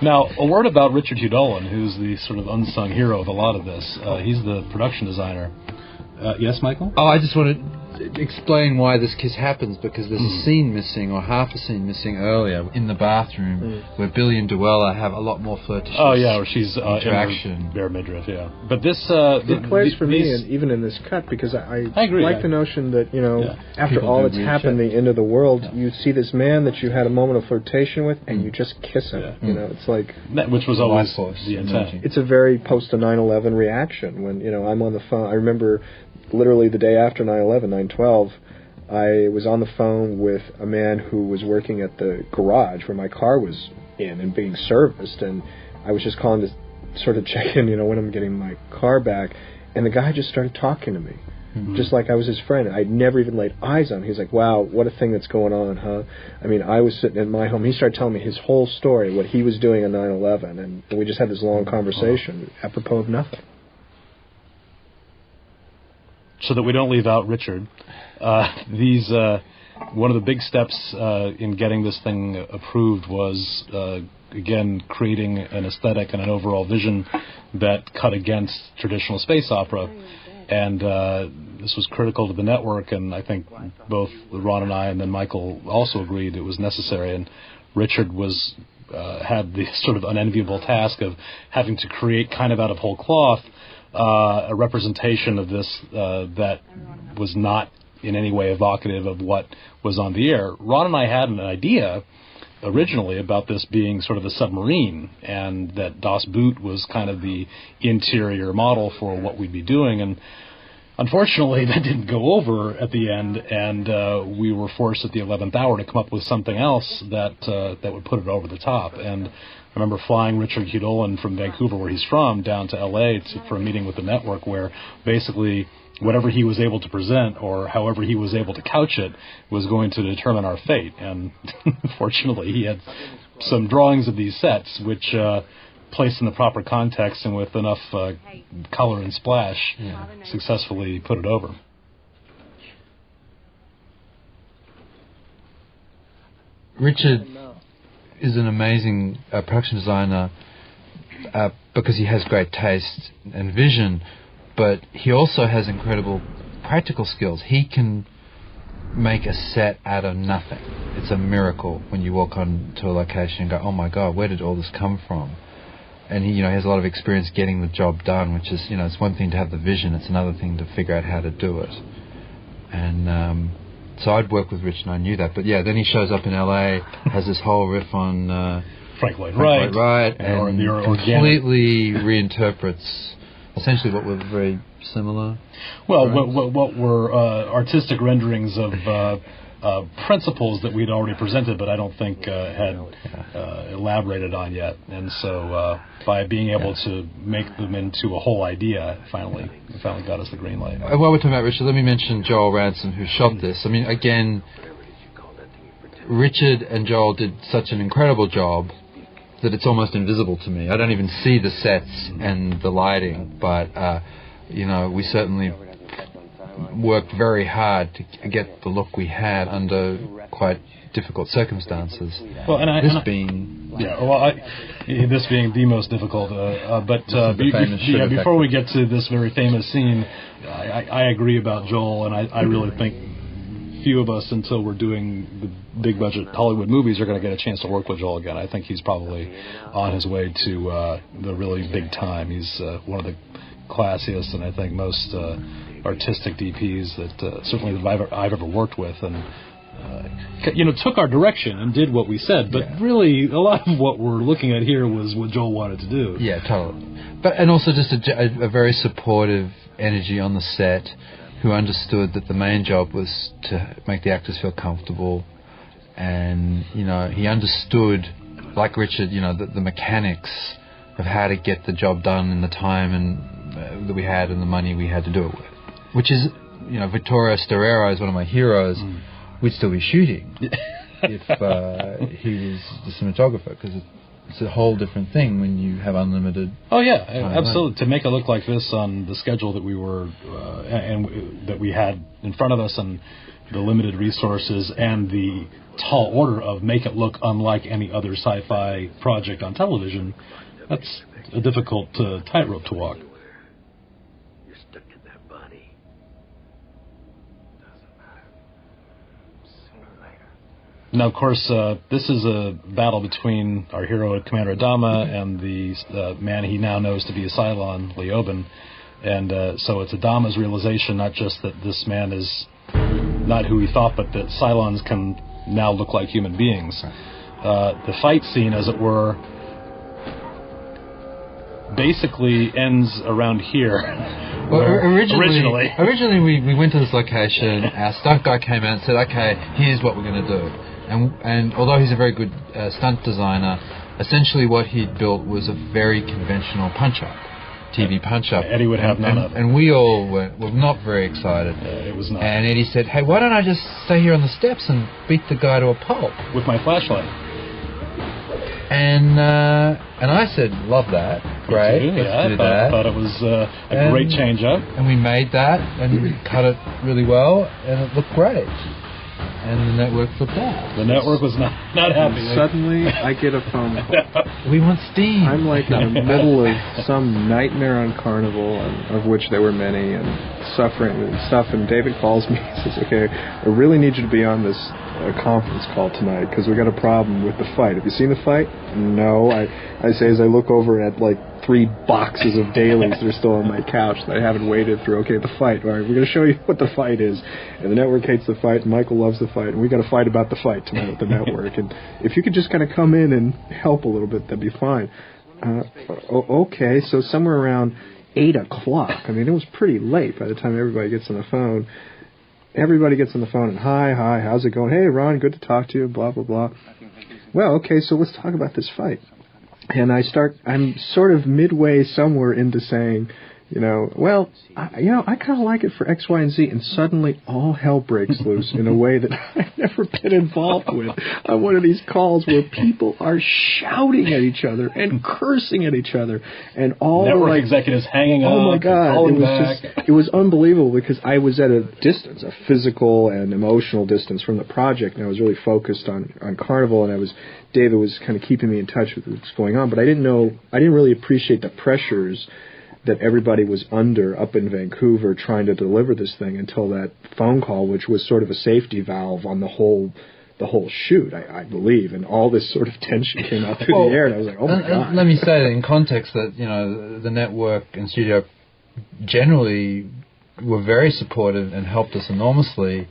S1: Now, a word about Richard Hugh-Dolan, who's the sort of unsung hero of a lot of this. He's the production designer. Yes, Michael?
S3: I just want to explain why this kiss happens, because there's a scene missing, or half a scene missing earlier in the bathroom where Billy and Duella have a lot more flirtatious
S1: where she's
S3: interaction.
S1: In her bare midriff, But this...
S2: it plays for me, and even in this cut, because I
S1: agree,
S2: like the notion that, after
S3: people
S2: all that's happened, the end of the world, you see this man that you had a moment of flirtation with, and you just kiss him. It's like...
S1: Which was always the intent.
S2: It's a very post-9/11 reaction. When, I'm on the phone, I remember... Literally the day after 9/11, 9/12, I was on the phone with a man who was working at the garage where my car was in and being serviced, and I was just calling to sort of check in, when I'm getting my car back, and the guy just started talking to me, just like I was his friend. I'd never even laid eyes on him. He's like, wow, what a thing that's going on, huh? I mean, I was sitting in my home. He started telling me his whole story, what he was doing on 9/11, and we just had this long conversation apropos of nothing.
S1: So that we don't leave out Richard, one of the big steps in getting this thing approved was, again, creating an aesthetic and an overall vision that cut against traditional space opera. And this was critical to the network, and I think both Ron and I and then Michael also agreed it was necessary. And Richard had the sort of unenviable task of having to create kind of out of whole cloth a representation of this that was not in any way evocative of what was on the air. Ron and I had an idea originally about this being sort of a submarine, and that Das Boot was kind of the interior model for what we'd be doing. And unfortunately, that didn't go over at the end, and we were forced at the 11th hour to come up with something else that would put it over the top. And I remember flying Richard Hugh-Dolan from Vancouver, where he's from, down to L.A. For a meeting with the network, where basically whatever he was able to present or however he was able to couch it was going to determine our fate. And fortunately, he had some drawings of these sets, which placed in the proper context and with enough color and splash, successfully put it over.
S3: Richard is an amazing production designer because he has great taste and vision, but he also has incredible practical skills. He can make a set out of nothing. It's a miracle when you walk on to a location and go, oh my God, where did all this come from? And he has a lot of experience getting the job done, which is, it's one thing to have the vision, it's another thing to figure out how to do it. And so I'd worked with Rich and I knew that. But yeah, then he shows up in LA, has this whole riff on
S1: Frank Lloyd Wright,
S3: and completely reinterprets essentially what were very similar.
S1: Well, what were artistic renderings of principles that we'd already presented, but I don't think had elaborated on yet. And so by being able to make them into a whole idea, finally got us the green light.
S3: While we're talking about Richard, let me mention Joel Ransom, who shot this. I mean, again, Richard and Joel did such an incredible job that it's almost invisible to me. I don't even see the sets and the lighting, but we certainly worked very hard to get the look we had under quite difficult circumstances.
S1: Well,
S3: this being
S1: the most difficult. Before we get to this very famous scene, I agree about Joel, and I really think few of us, until we're doing the big budget Hollywood movies, are going to get a chance to work with Joel again. I think he's probably on his way to the really big time. He's one of the classiest and I think most artistic DPs that certainly that I've ever worked with, and took our direction and did what we said. But really, a lot of what we're looking at here was what Joel wanted to do.
S3: Yeah, totally. And also just a very supportive energy on the set, who understood that the main job was to make the actors feel comfortable, and he understood, like Richard, the mechanics of how to get the job done in the time and that we had and the money we had to do it with. Which is, Vittorio Storaro is one of my heroes. We'd still be shooting if he was the cinematographer, because it's a whole different thing when you have unlimited.
S1: Oh yeah, absolutely. To make it look like this on the schedule that we were and that we had in front of us, and the limited resources and the tall order of make it look unlike any other sci-fi project on television, that's a difficult tightrope to walk.
S5: You're stuck in that body. Doesn't matter. Sooner or later.
S1: Now, of course, this is a battle between our hero, Commander Adama, and the man he now knows to be a Cylon, Leoben. And so it's Adama's realization, not just that this man is not who he thought, but that Cylons can now look like human beings. The fight scene, as it were, basically ends around here.
S3: Well, originally we went to this location. Our stunt guy came out and said, "Okay, here's what we're going to do." And although he's a very good stunt designer, essentially what he'd built was a very conventional punch-up, TV punch-up.
S1: Eddie would have none of it.
S3: And we all were not very excited.
S1: It was not.
S3: And Eddie said, "Hey, why don't I just stay here on the steps and beat the guy to a pulp
S1: with my flashlight?"
S3: And I said, "Love that, great, let's do that."
S1: I thought it was a great change-up.
S3: And we made that, and we cut it really well, and it looked great. And the network flipped out.
S1: The network was not happy.
S2: Suddenly, I get a phone call.
S3: We want steam.
S2: I'm like in the middle of some nightmare on Carnival, of which there were many, and suffering and stuff. And David calls me and says, "Okay, I really need you to be on this conference call tonight because we got a problem with the fight. Have you seen the fight?" "No." I say as I look over at like 3 boxes of dailies that are still on my couch that I haven't waded through. "Okay, the fight. All right, we're going to show you what the fight is." And the network hates the fight, and Michael loves the fight, and we got to fight about the fight tonight with the network. And if you could just kind of come in and help a little bit, that'd be fine. Okay, so somewhere around 8 o'clock. I mean, it was pretty late by the time everybody gets on the phone. Everybody gets on the phone and, hi, how's it going? "Hey, Ron, good to talk to you, blah, blah, blah." "Well, okay, so let's talk about this fight." And I'm sort of midway somewhere into saying, I kind of like it for X, Y, and Z, and suddenly all hell breaks loose in a way that I've never been involved with on one of these calls where people are shouting at each other and cursing at each other, and all
S1: network executives hanging up.
S2: Oh my God!
S1: It was
S2: it was unbelievable because I was at a distance, a physical and emotional distance from the project, and I was really focused on Carnival, and David was kind of keeping me in touch with what's going on, but I didn't really appreciate the pressures that everybody was under up in Vancouver trying to deliver this thing until that phone call, which was sort of a safety valve on the whole shoot, I believe, and all this sort of tension came out through the air, and I was like, oh my God.
S3: Let me say that in context that, the network and studio generally were very supportive and helped us enormously,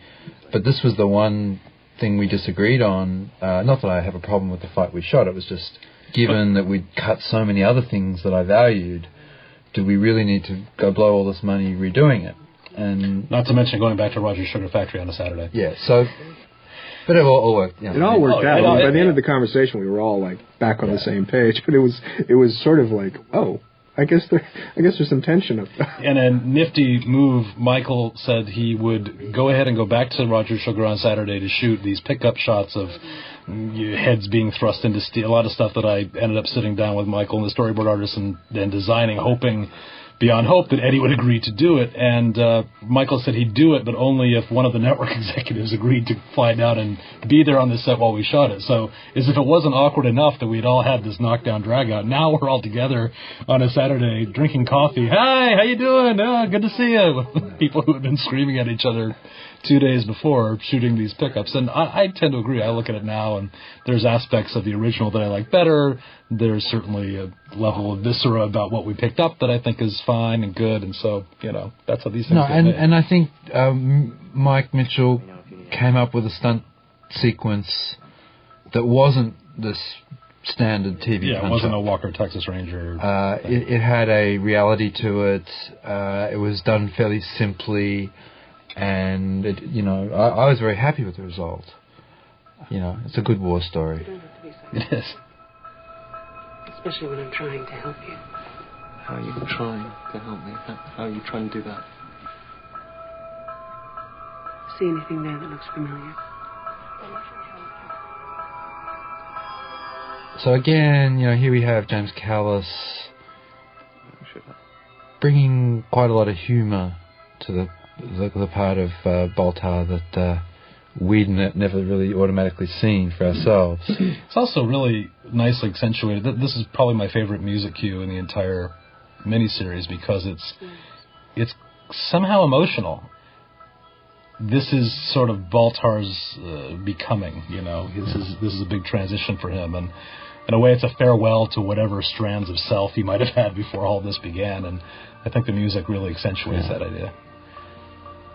S3: but this was the one thing we disagreed on. Not that I have a problem with the fight we shot, it was just given that we'd cut so many other things that I valued, do we really need to go blow all this money redoing it? And
S1: not to mention going back to Roger's Sugar Factory on a Saturday.
S3: Yeah, so... But it all worked.
S2: It all worked out. By the end of the conversation, we were all like back on the same page. But it was sort of like, I guess there's some tension up there.
S1: In a nifty move, Michael said he would go ahead and go back to Roger's Sugar on Saturday to shoot these pickup shots of heads being thrust into steel. A lot of stuff that I ended up sitting down with Michael and the storyboard artist and designing, hoping beyond hope that Eddie would agree to do it. And Michael said he'd do it, but only if one of the network executives agreed to fly down and be there on the set while we shot it. So as if it wasn't awkward enough that we'd all had this knockdown drag out, now we're all together on a Saturday drinking coffee. Hi, how you doing? Good to see you. People who had been screaming at each other 2 days before shooting these pickups. And I tend to agree. I look at it now, and there's aspects of the original that I like better. There's certainly a level of viscera about what we picked up that I think is fine and good. And so, that's how these things get made.
S3: And I think Mike Mitchell came up with a stunt sequence that wasn't this standard TV
S1: punch-up. It wasn't a Walker Texas Ranger.
S3: It had a reality to it. It was done fairly simply. And I was very happy with the result. It's a good war story.
S8: You don't have to be so
S1: It is.
S8: Especially when I'm trying to help you.
S7: How are you trying to help me? How are you trying to do that?
S8: See anything there that looks familiar?
S3: So again, here we have James Callis bringing quite a lot of humour to the part of Baltar that we'd never really automatically seen for ourselves.
S1: It's also really nicely accentuated. This is probably my favorite music cue in the entire miniseries because it's somehow emotional. This is sort of Baltar's becoming. This is a big transition for him, and in a way, it's a farewell to whatever strands of self he might have had before all this began. And I think the music really accentuates that idea.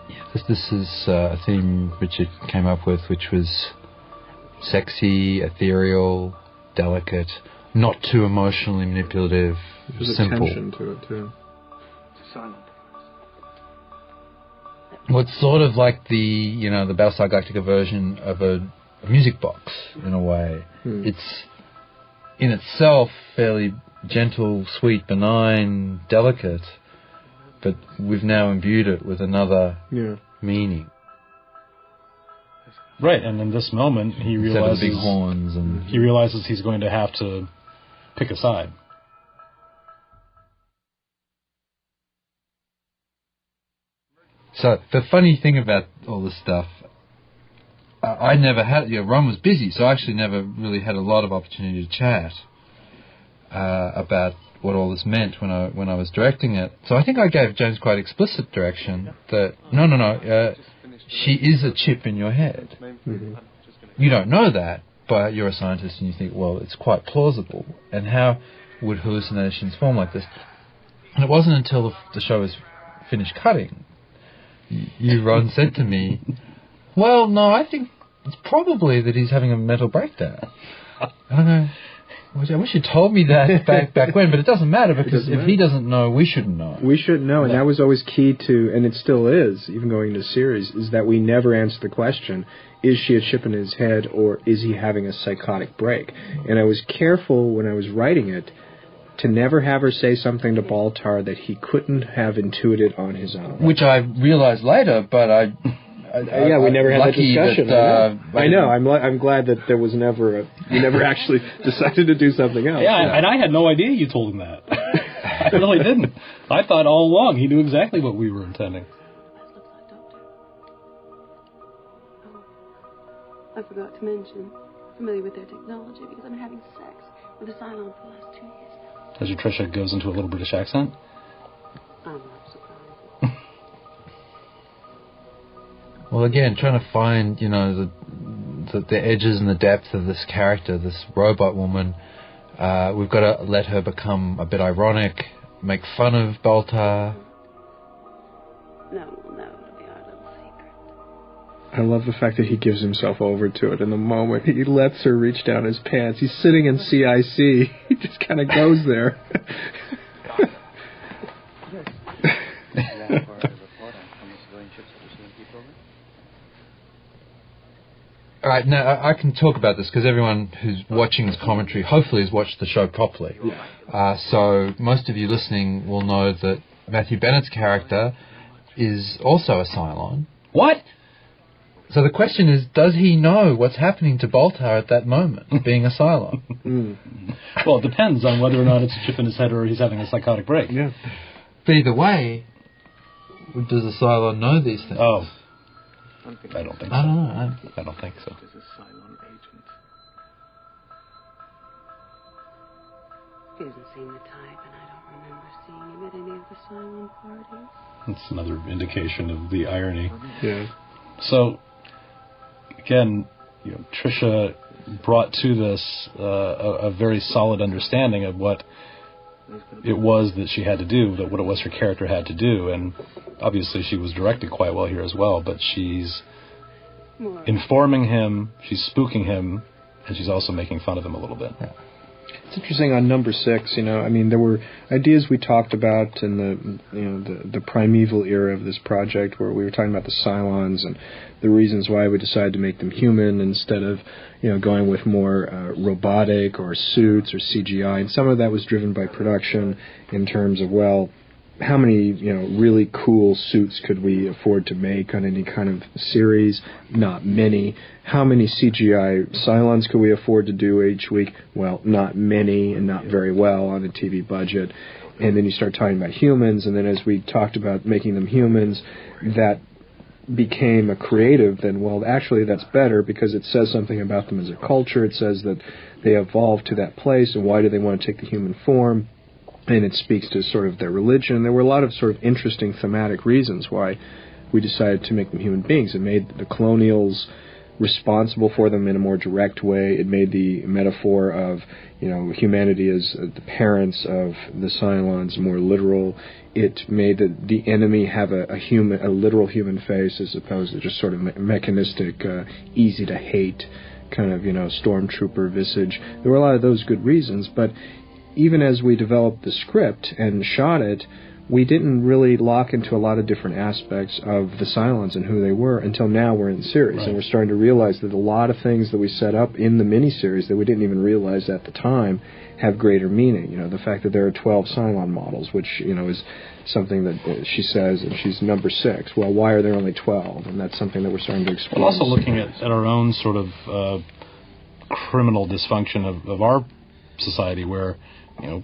S3: Yeah, this is a theme Richard came up with, which was sexy, ethereal, delicate, not too emotionally manipulative,
S2: There's
S3: simple.
S2: There's a tension to it, too.
S7: Silent.
S3: Well, it's sort of like the Battlestar Galactica version of a music box, in a way. It's, in itself, fairly gentle, sweet, benign, delicate, but we've now imbued it with another meaning.
S1: Right, and in this moment, he realizes
S3: big horns, and
S1: he realizes he's going to have to pick a side.
S3: So the funny thing about all this stuff, I never had. Ron was busy, so I actually never really had a lot of opportunity to chat about what all this meant when I was directing it. So I think I gave James quite explicit direction that no, she is a chip in your head.
S2: Mm-hmm.
S3: You don't know that, but you're a scientist and you think, well, it's quite plausible. And how would hallucinations form like this? And it wasn't until the show was finished cutting, Ron said to me, well, no, I think it's probably that he's having a mental breakdown. And I go, I wish you told me that back when, but it doesn't matter because if he doesn't know, we shouldn't know.
S2: We shouldn't know, and that was always key to, and it still is, even going into the series, is that we never answer the question, is she a chip in his head or is he having a psychotic break? And I was careful when I was writing it to never have her say something to Baltar that he couldn't have intuited on his own.
S3: Which I realized later, but
S2: we never had that discussion. I know. I'm glad that there was never you never actually decided to do something else.
S1: Yeah, and I had no idea you told him that. I really didn't. I thought all along he knew exactly what we were intending.
S8: I forgot to mention, familiar with their technology because I'm having sex with a Cylon for the last 2 years now.
S1: As your Trisha goes into a little British accent.
S8: I'm not surprised.
S3: Well, again, trying to find, the edges and the depth of this character, this robot woman. We've got to let her become a bit ironic, make fun of Baltar.
S8: No, it'll be our little secret.
S2: I love the fact that he gives himself over to it in the moment. He lets her reach down his pants. He's sitting in CIC. He just kind of goes there.
S3: All right, now I can talk about this because everyone who's watching this commentary hopefully has watched the show properly. So most of you listening will know that Matthew Bennett's character is also a Cylon.
S1: What?
S3: So the question is, does he know what's happening to Baltar at that moment, being a Cylon?
S1: Well, it depends on whether or not it's a chip in his head or he's having a psychotic break.
S2: Yeah.
S3: But either way, does a Cylon know these things?
S1: Oh. I don't think so.
S3: I don't know.
S1: I don't think so.
S7: There's a Cylon agent.
S8: He doesn't seem the type, and I don't remember seeing him at any of the Cylon parties.
S1: That's another indication of the irony.
S2: Yeah.
S1: So, again, Trisha brought to this a very solid understanding of what it was that she had to do, that what it was her character had to do, and obviously she was directed quite well here as well, but she's informing him, she's spooking him, and she's also making fun of him a little bit.
S2: Yeah. It's interesting on number 6, there were ideas we talked about in the primeval era of this project where we were talking about the Cylons and the reasons why we decided to make them human instead of, going with more robotic or suits or CGI. And some of that was driven by production in terms of, how many, really cool suits could we afford to make on any kind of series? Not many. How many CGI Cylons could we afford to do each week? Well, not many and not very well on a TV budget. And then you start talking about humans, and then as we talked about making them humans, that became a creative, then, actually that's better because it says something about them as a culture. It says that they evolved to that place, and why do they want to take the human form? And it speaks to sort of their religion. There were a lot of sort of interesting thematic reasons why we decided to make them human beings. It made the colonials responsible for them in a more direct way. It made the metaphor of, humanity as the parents of the Cylons more literal. It made the enemy have a literal human face as opposed to just sort of mechanistic, easy to hate kind of, stormtrooper visage. There were a lot of those good reasons, but even as we developed the script and shot it, we didn't really lock into a lot of different aspects of the Cylons and who they were until now we're in the series. Right. And we're starting to realize that a lot of things that we set up in the miniseries that we didn't even realize at the time have greater meaning. The fact that there are 12 Cylon models, which, is something that she says, and she's number 6. Well, why are there only 12? And that's something that we're starting to explore.
S1: We're also looking at our own sort of criminal dysfunction of our society where,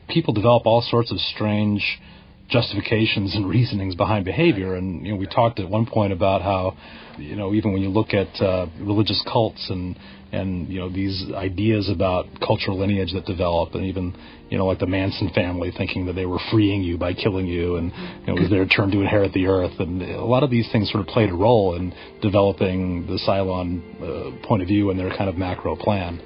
S1: people develop all sorts of strange justifications and reasonings behind behavior. And, we talked at one point about how, even when you look at religious cults and these ideas about cultural lineage that develop, and even, like the Manson family thinking that they were freeing you by killing you, and it was their turn to inherit the earth. And a lot of these things sort of played a role in developing the Cylon point of view and their kind of macro plan.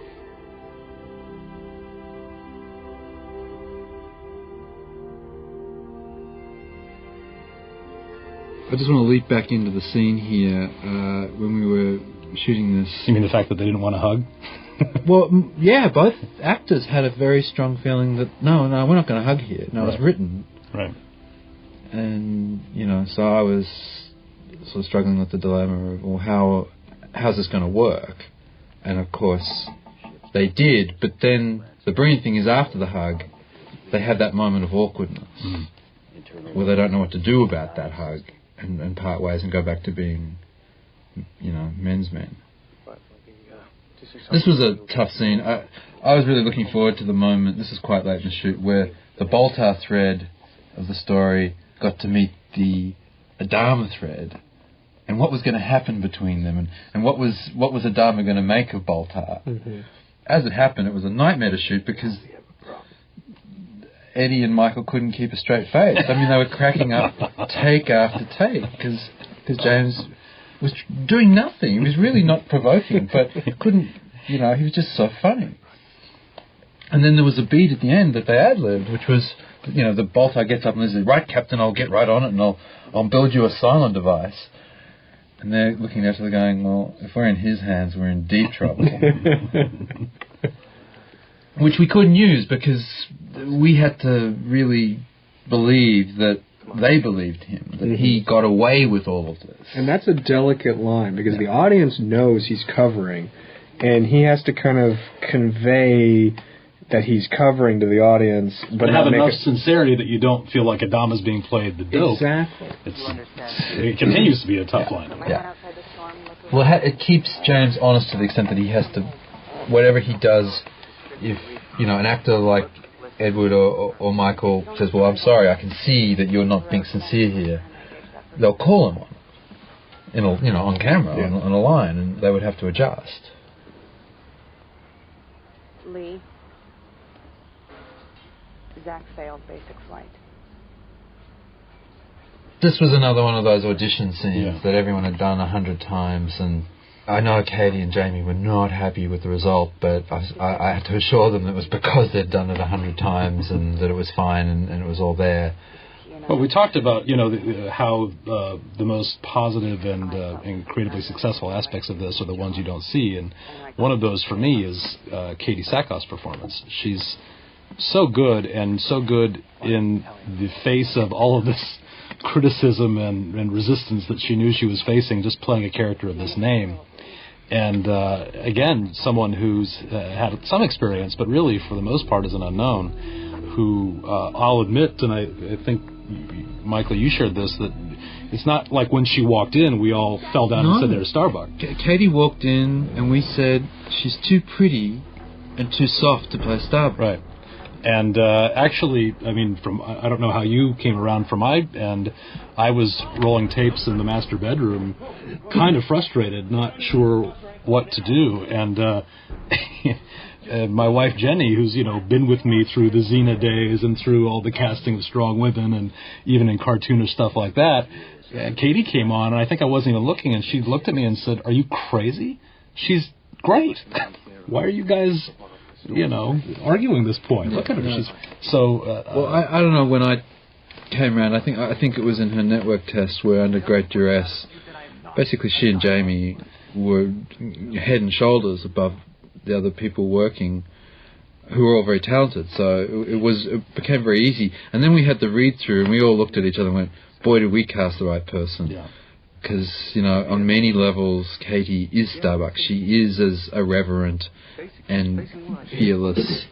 S3: I just want to leap back into the scene here when we were shooting this.
S1: You mean the fact that they didn't want to hug?
S3: Well, yeah, both actors had a very strong feeling that, no, we're not going to hug here. No, right. It was written.
S1: Right.
S3: And, so I was sort of struggling with the dilemma of, how's this going to work? And, of course, they did. But then the brilliant thing is after the hug, they have that moment of awkwardness where they don't know what to do about that hug and part ways and go back to being, men's men. This was a tough scene. I was really looking forward to the moment, this is quite late in the shoot, where the Baltar thread of the story got to meet the Adama thread, and what was going to happen between them, and what was Adama going to make of Baltar. Mm-hmm. As it happened, it was a nightmare to shoot because Eddie and Michael couldn't keep a straight face. I mean, they were cracking up take after take because James was doing nothing. He was really not provoking, but couldn't, he was just so funny. And then there was a beat at the end that they ad-libbed, which was, the Baltar gets up and says, "Right, Captain, I'll get right on it and I'll build you a silent device." And they're looking at each other going, well, if we're in his hands, we're in deep trouble. Which we couldn't use because we had to really believe that they believed him, that he got away with all of this.
S2: And that's a delicate line because the audience knows he's covering, and he has to kind of convey that he's covering to the audience, but
S1: have enough sincerity that you don't feel like Adama's being played the dope.
S2: Exactly.
S1: It continues to be a tough line.
S3: Yeah. Well, it keeps James honest to the extent that he has to, whatever he does, if an actor like Edward or Michael says, "Well, I'm sorry, I can see that you're not being sincere here," they'll call him on camera on a line, and they would have to adjust.
S9: Lee. Zach failed basic flight.
S3: This was another one of those audition scenes that everyone had done 100 times, and I know Katie and Jamie were not happy with the result, but I had to assure them that it was because they'd done it 100 times and that it was fine and it was all there.
S1: Well, we talked about, how the most positive and creatively successful aspects of this are the ones you don't see, and one of those for me is Katie Sackhoff's performance. She's so good, and so good in the face of all of this criticism and resistance that she knew she was facing, just playing a character of this name. And again, someone who's had some experience, but really for the most part is an unknown, who I'll admit, and I think, Michael, you shared this, that it's not like when she walked in, we all fell down and said they're Starbuck.
S3: Katie walked in and we said, she's too pretty and too soft to play Starbuck.
S1: Right. And actually, I mean, I don't know how you came around from my end. I was rolling tapes in the master bedroom, kind of frustrated, not sure what to do. And my wife Jenny, who's been with me through the Xena days and through all the casting of Strong Women and even in cartoonish stuff like that, Katie came on, and I think I wasn't even looking, and she looked at me and said, "Are you crazy? She's great. Why are you guys arguing this point? Look at her. She's so."
S3: Well, I don't know when I came around. I think it was in her network test where, under great duress, basically she and Jamie were head and shoulders above the other people working, who were all very talented. So it became very easy. And then we had the read through, and we all looked at each other and went, "Boy, did we cast the right person."
S1: Yeah.
S3: Because, on many levels, Katie is Starbuck. She is as irreverent and fearless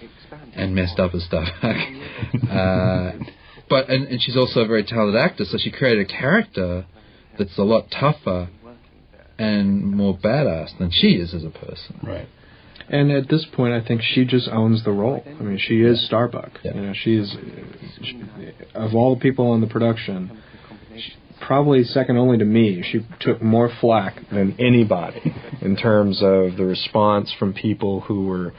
S3: and messed up as Starbuck. But she's also a very talented actor, so she created a character that's a lot tougher and more badass than she is as a person.
S1: Right.
S2: And at this point, I think she just owns the role. I mean, she is Starbuck.
S3: Yeah.
S2: She is, of all the people on the production, probably second only to me. She took more flack than anybody in terms of the response from people who were,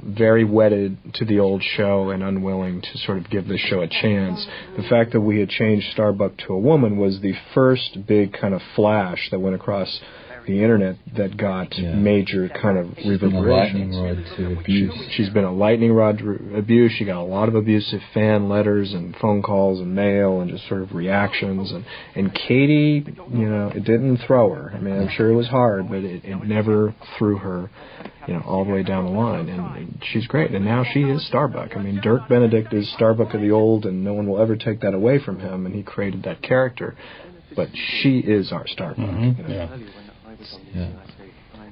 S2: very wedded to the old show and unwilling to sort of give the show a chance. The fact that we had changed Starbuck to a woman was the first big kind of flash that went across the internet that got major kind of reverberations. She's been a lightning rod to abuse. She got a lot of abusive fan letters and phone calls and mail and just sort of reactions. And Katie, it didn't throw her. I mean, I'm sure it was hard, but it never threw her, all the way down the line. And she's great. And now she is Starbuck. I mean, Dirk Benedict is Starbuck of the old, and no one will ever take that away from him. And he created that character. But she is our Starbuck.
S1: Mm-hmm. Yeah.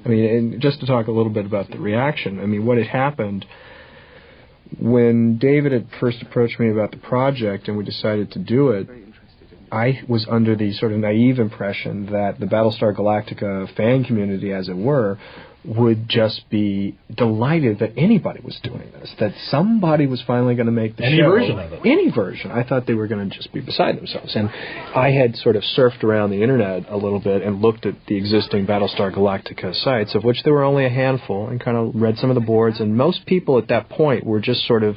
S2: I mean, and just to talk a little bit about the reaction, I mean, what had happened When David had first approached me about the project and we decided to do it, I was under the sort of naive impression that the Battlestar Galactica fan community, as it were, would just be delighted that anybody was doing this, that somebody was finally going to make the show.
S1: Any version of it.
S2: Any version. I thought they were going to just be beside themselves. And I had sort of surfed around the internet a little bit and looked at the existing Battlestar Galactica sites, of which there were only a handful, and kind of read some of the boards. And most people at that point were just sort of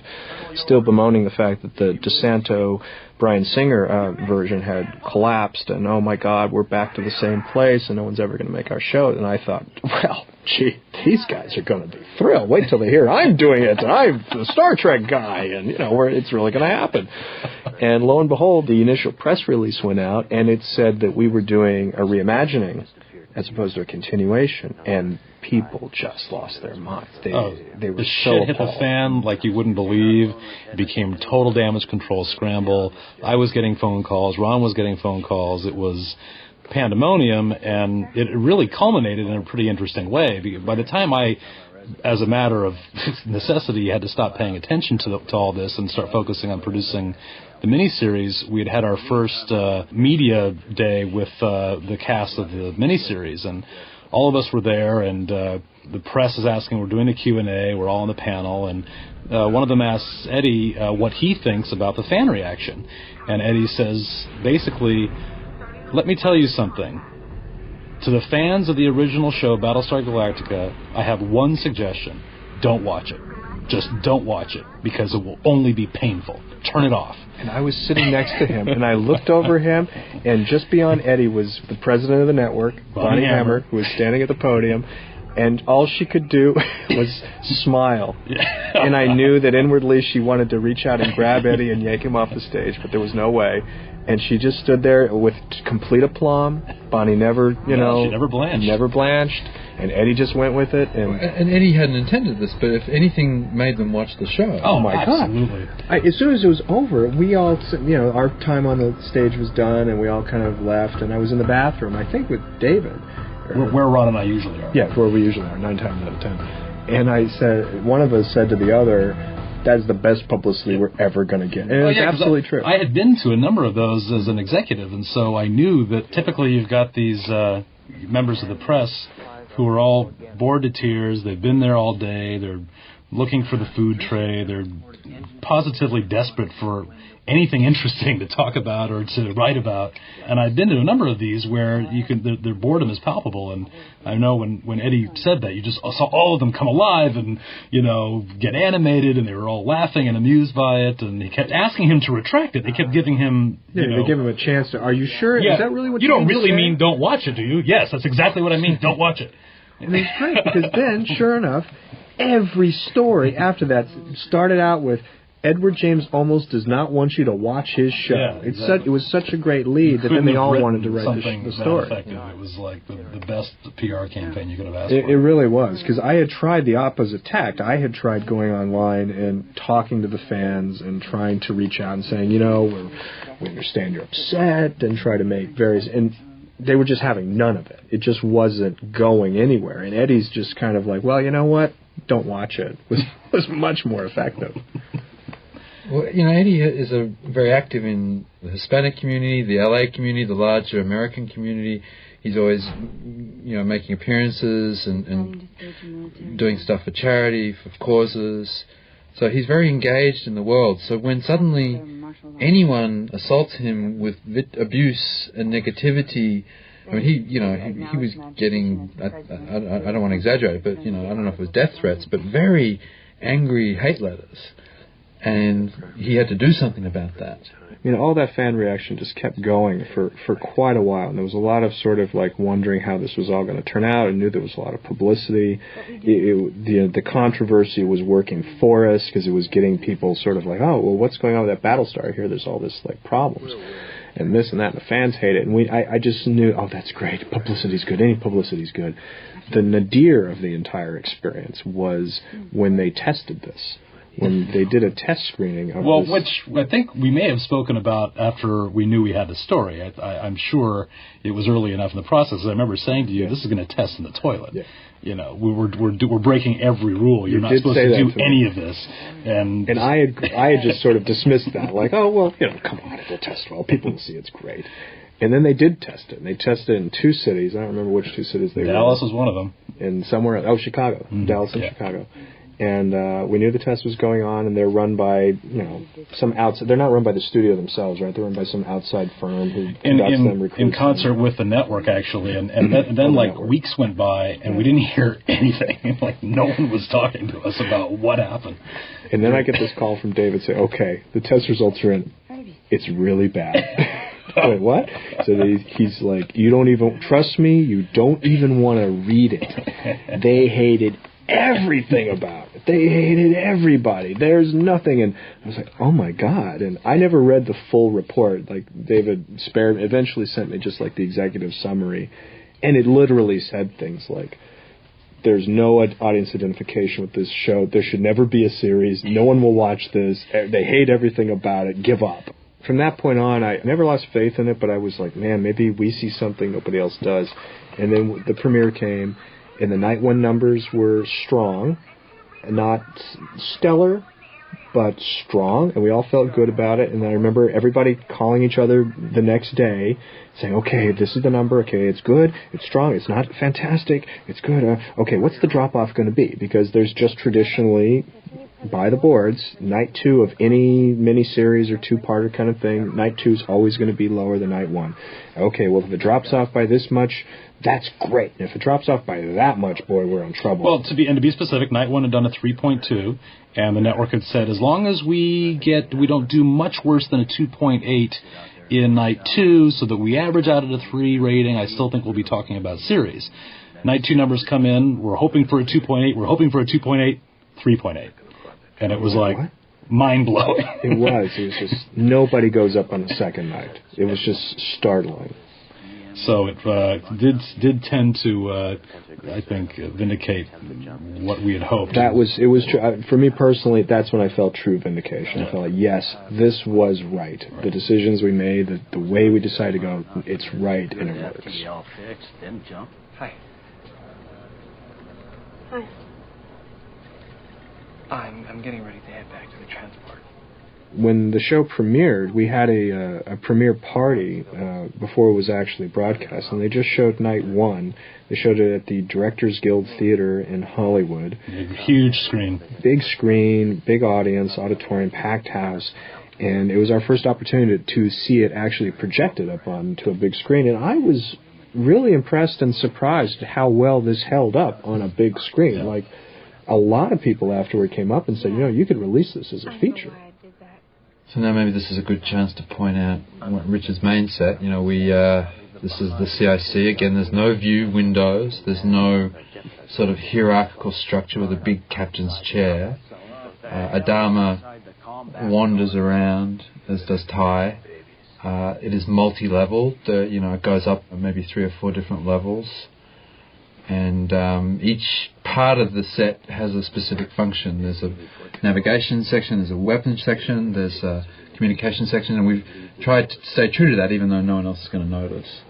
S2: still bemoaning the fact that the DeSanto Bryan Singer version had collapsed, and oh my God, we're back to the same place, and no one's ever going to make our show. And I thought, well, gee, these guys are going to be thrilled. Wait till they hear I'm doing it, and I'm the Star Trek guy, and it's really going to happen. And lo and behold, the initial press release went out, and it said that we were doing a reimagining as opposed to a continuation, and people just lost their minds. They were
S1: the
S2: so
S1: shit hit
S2: appalled.
S1: the fan like you wouldn't believe. It became total damage control scramble. I was getting phone calls. Ron was getting phone calls. It was pandemonium, and it really culminated in a pretty interesting way. By the time I, as a matter of necessity, had to stop paying attention to all this and start focusing on producing the miniseries, we had our first media day with the cast of the miniseries, and all of us were there, and the press is asking, we're doing the Q&A, we're all on the panel, and one of them asks Eddie what he thinks about the fan reaction. And Eddie says, basically, let me tell you something. To the fans of the original show, Battlestar Galactica, I have one suggestion. Don't watch it. Just don't watch it, because it will only be painful. Turn it off.
S2: And I was sitting next to him, and I looked over him, and just beyond Eddie was the president of the network, Bonnie Hammer, who was standing at the podium, and all she could do was smile. And I knew that inwardly she wanted to reach out and grab Eddie and yank him off the stage, but there was no way. And she just stood there with complete aplomb. Bonnie never,
S1: she never blanched.
S2: Never blanched. And Eddie just went with it.
S3: And Eddie hadn't intended this, but if anything made them watch the show.
S2: Oh my
S1: absolutely.
S2: God. As soon as it was over, we all, our time on the stage was done, and we all kind of left. And I was in the bathroom, I think with David.
S1: Where Ron and I usually are.
S2: Yeah, where we usually are, 9 times out of 10. And I said, one of us said to the other, that's the best publicity we're ever going to get. And it's absolutely true.
S1: I had been to a number of those as an executive, and so I knew that typically you've got these members of the press who are all bored to tears. They've been there all day. They're looking for the food tray. They're positively desperate for anything interesting to talk about or to write about. And I've been to a number of these where their boredom is palpable. And I know when Eddie said that, you just saw all of them come alive and, get animated, and they were all laughing and amused by it. And he kept asking him to retract it. They kept giving him,
S2: they give him a chance to, are you sure?
S1: Yeah,
S2: is that really what
S1: you don't really
S2: say?
S1: mean don't watch it, do you? Yes, that's exactly what I mean. Don't watch it.
S2: And it's great, because then, sure enough, every story after that started out with, Edward James almost does not want you to watch his show.
S1: Yeah, exactly.
S2: It was such a great lead that then they all wanted to write the story.
S1: It was like the best PR campaign you could have asked
S2: for.
S1: It
S2: really was, because I had tried the opposite tact. I had tried going online and talking to the fans and trying to reach out and saying, we understand you're upset, and try to make various... And they were just having none of it. It just wasn't going anywhere. And Eddie's just kind of like, well, you know what? Don't watch it. Was much more effective.
S3: Well, Eddie is very active in the Hispanic community, the LA community, the larger American community. He's always, making appearances and doing stuff for charity, for causes. So he's very engaged in the world. So when suddenly anyone assaults him with abuse and negativity, I mean, he was getting, I don't want to exaggerate, but, I don't know if it was death threats, but very angry hate letters. And he had to do something about that.
S2: All that fan reaction just kept going for quite a while. And there was a lot of sort of like wondering how this was all going to turn out. I knew there was a lot of publicity. The controversy was working for us, because it was getting people sort of like, oh, well, what's going on with that Battlestar? Here there's all this like problems and this and that, and the fans hate it. And I just knew, oh, that's great. Publicity's good. Any publicity's good. The nadir of the entire experience was when they tested this. when they did a test screening of this.
S1: Which I think we may have spoken about after we knew we had the story. I'm sure it was early enough in the process. I remember saying to you, this is going to test in the toilet. Yeah. You know, we're breaking every rule. You're not supposed to do any of this. And
S2: I had just sort of dismissed that, like, oh, well, you know, come on, it'll test well. People will see it's great. And then they did test it. And they tested it in 2 cities. I don't remember which 2 cities they were.
S1: Dallas was one of them.
S2: And somewhere, Chicago. Mm-hmm. Dallas and Chicago. And we knew the test was going on, and they're run by, you know, some outside. They're not run by the studio themselves, right? They're run by some outside firm who conducts them, recruits
S1: in concert with the network, actually. And then like weeks went by, and we didn't hear anything. Like no one was talking to us about what happened.
S2: And then I get this call from David saying, "Okay, the test results are in. It's really bad." Wait, what? So he's like, "You don't even trust me. You don't even want to read it. They hated everything about it. They hated everybody. There's nothing." And I was like, oh my God. And I never read the full report. Like David eventually sent me just like the executive summary. And it literally said things like, there's no audience identification with this show. There should never be a series. No one will watch this. They hate everything about it. Give up. From that point on, I never lost faith in it, but I was like, man, maybe we see something nobody else does. And then the premiere came. And the night 1 numbers were strong, not stellar, but strong, and we all felt good about it. And I remember everybody calling each other the next day, saying, okay, this is the number, okay, it's good, it's strong, it's not fantastic, it's good, okay, what's the drop-off going to be? Because there's just traditionally, by the boards, night 2 of any miniseries or 2-parter kind of thing, night 2 is always going to be lower than night 1. Okay, well, if it drops off by this much, that's great. And if it drops off by that much, boy, we're in trouble.
S1: Well, to be specific, night 1 had done a 3.2, and the network had said, as long as we don't do much worse than a 2.8 in night 2, so that we average out at a 3 rating, I still think we'll be talking about series. Night 2 numbers come in, we're hoping for a 2.8, 3.8. And it was like mind-blowing.
S2: It was just, nobody goes up on the second night. It was just startling.
S1: So it did tend to, I think, vindicate what we had hoped.
S2: It was true. For me personally, that's when I felt true vindication. I felt like, yes, this was right. The decisions we made, the way we decided to go, it's right and it works.
S7: Hi.
S8: Hi.
S7: I'm getting ready to head back to the transport.
S2: When the show premiered, we had a premiere party before it was actually broadcast, and they just showed night 1. They showed it at the Directors Guild Theater in Hollywood.
S1: Huge screen.
S2: Big screen, big audience, auditorium, packed house, and it was our first opportunity to see it actually projected up onto a big screen, and I was really impressed and surprised at how well this held up on a big screen. Like, a lot of people afterward came up and said, you could release this as a feature.
S3: So now maybe this is a good chance to point out Richard's main set. This is the CIC. Again, there's no view windows. There's no sort of hierarchical structure with a big captain's chair. Adama wanders around, as does Ty. It is multi-level. It goes up maybe 3 or 4 different levels. And each part of the set has a specific function. There's a navigation section, there's a weapons section, there's a communication section, and we've tried to stay true to that even though no one else is going to notice.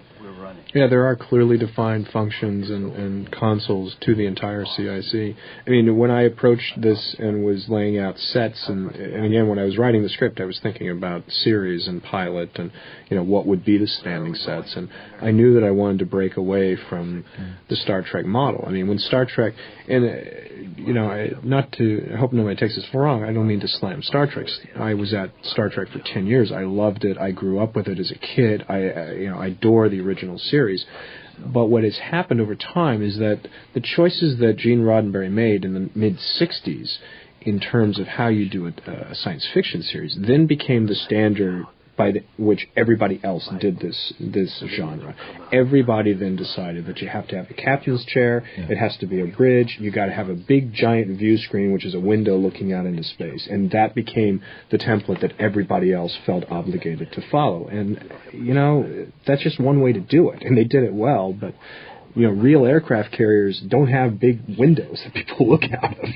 S2: Yeah, there are clearly defined functions and consoles to the entire CIC. I mean, when I approached this and was laying out sets, and again, when I was writing the script, I was thinking about series and pilot and, what would be the standing sets. And I knew that I wanted to break away from the Star Trek model. I mean, when Star Trek, and, I hope nobody takes this wrong, I don't mean to slam Star Trek. I was at Star Trek for 10 years. I loved it. I grew up with it as a kid. I adore the original series. But what has happened over time is that the choices that Gene Roddenberry made in the mid-'60s in terms of how you do a science fiction series then became the standard by which everybody else did this genre. Everybody then decided that you have to have a captain's chair, it has to be a bridge, you got to have a big giant view screen, which is a window looking out into space. And that became the template that everybody else felt obligated to follow. And, that's just one way to do it. And they did it well, but real aircraft carriers don't have big windows that people look out of.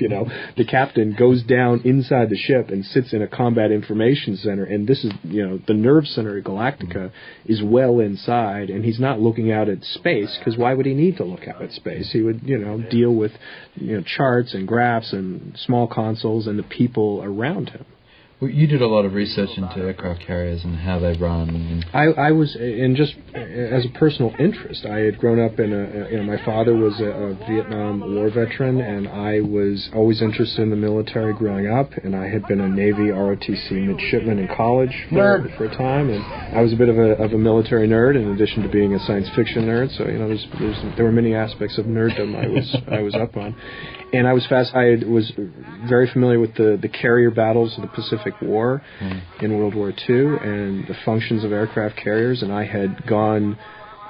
S2: The captain goes down inside the ship and sits in a combat information center, and this is, the nerve center at Galactica is well inside, and he's not looking out at space, because why would he need to look out at space? He would, deal with, charts and graphs and small consoles and the people around him.
S3: Well, you did a lot of research into aircraft carriers and how they run.
S2: I was, and just as a personal interest, I had grown up in my father was a Vietnam War veteran, and I was always interested in the military growing up, and I had been a Navy ROTC midshipman in college for a time, and I was a bit of a military nerd in addition to being a science fiction nerd. So there were many aspects of nerddom I was up on. And I was was very familiar with the carrier battles of the Pacific War in World War II and the functions of aircraft carriers. And I had gone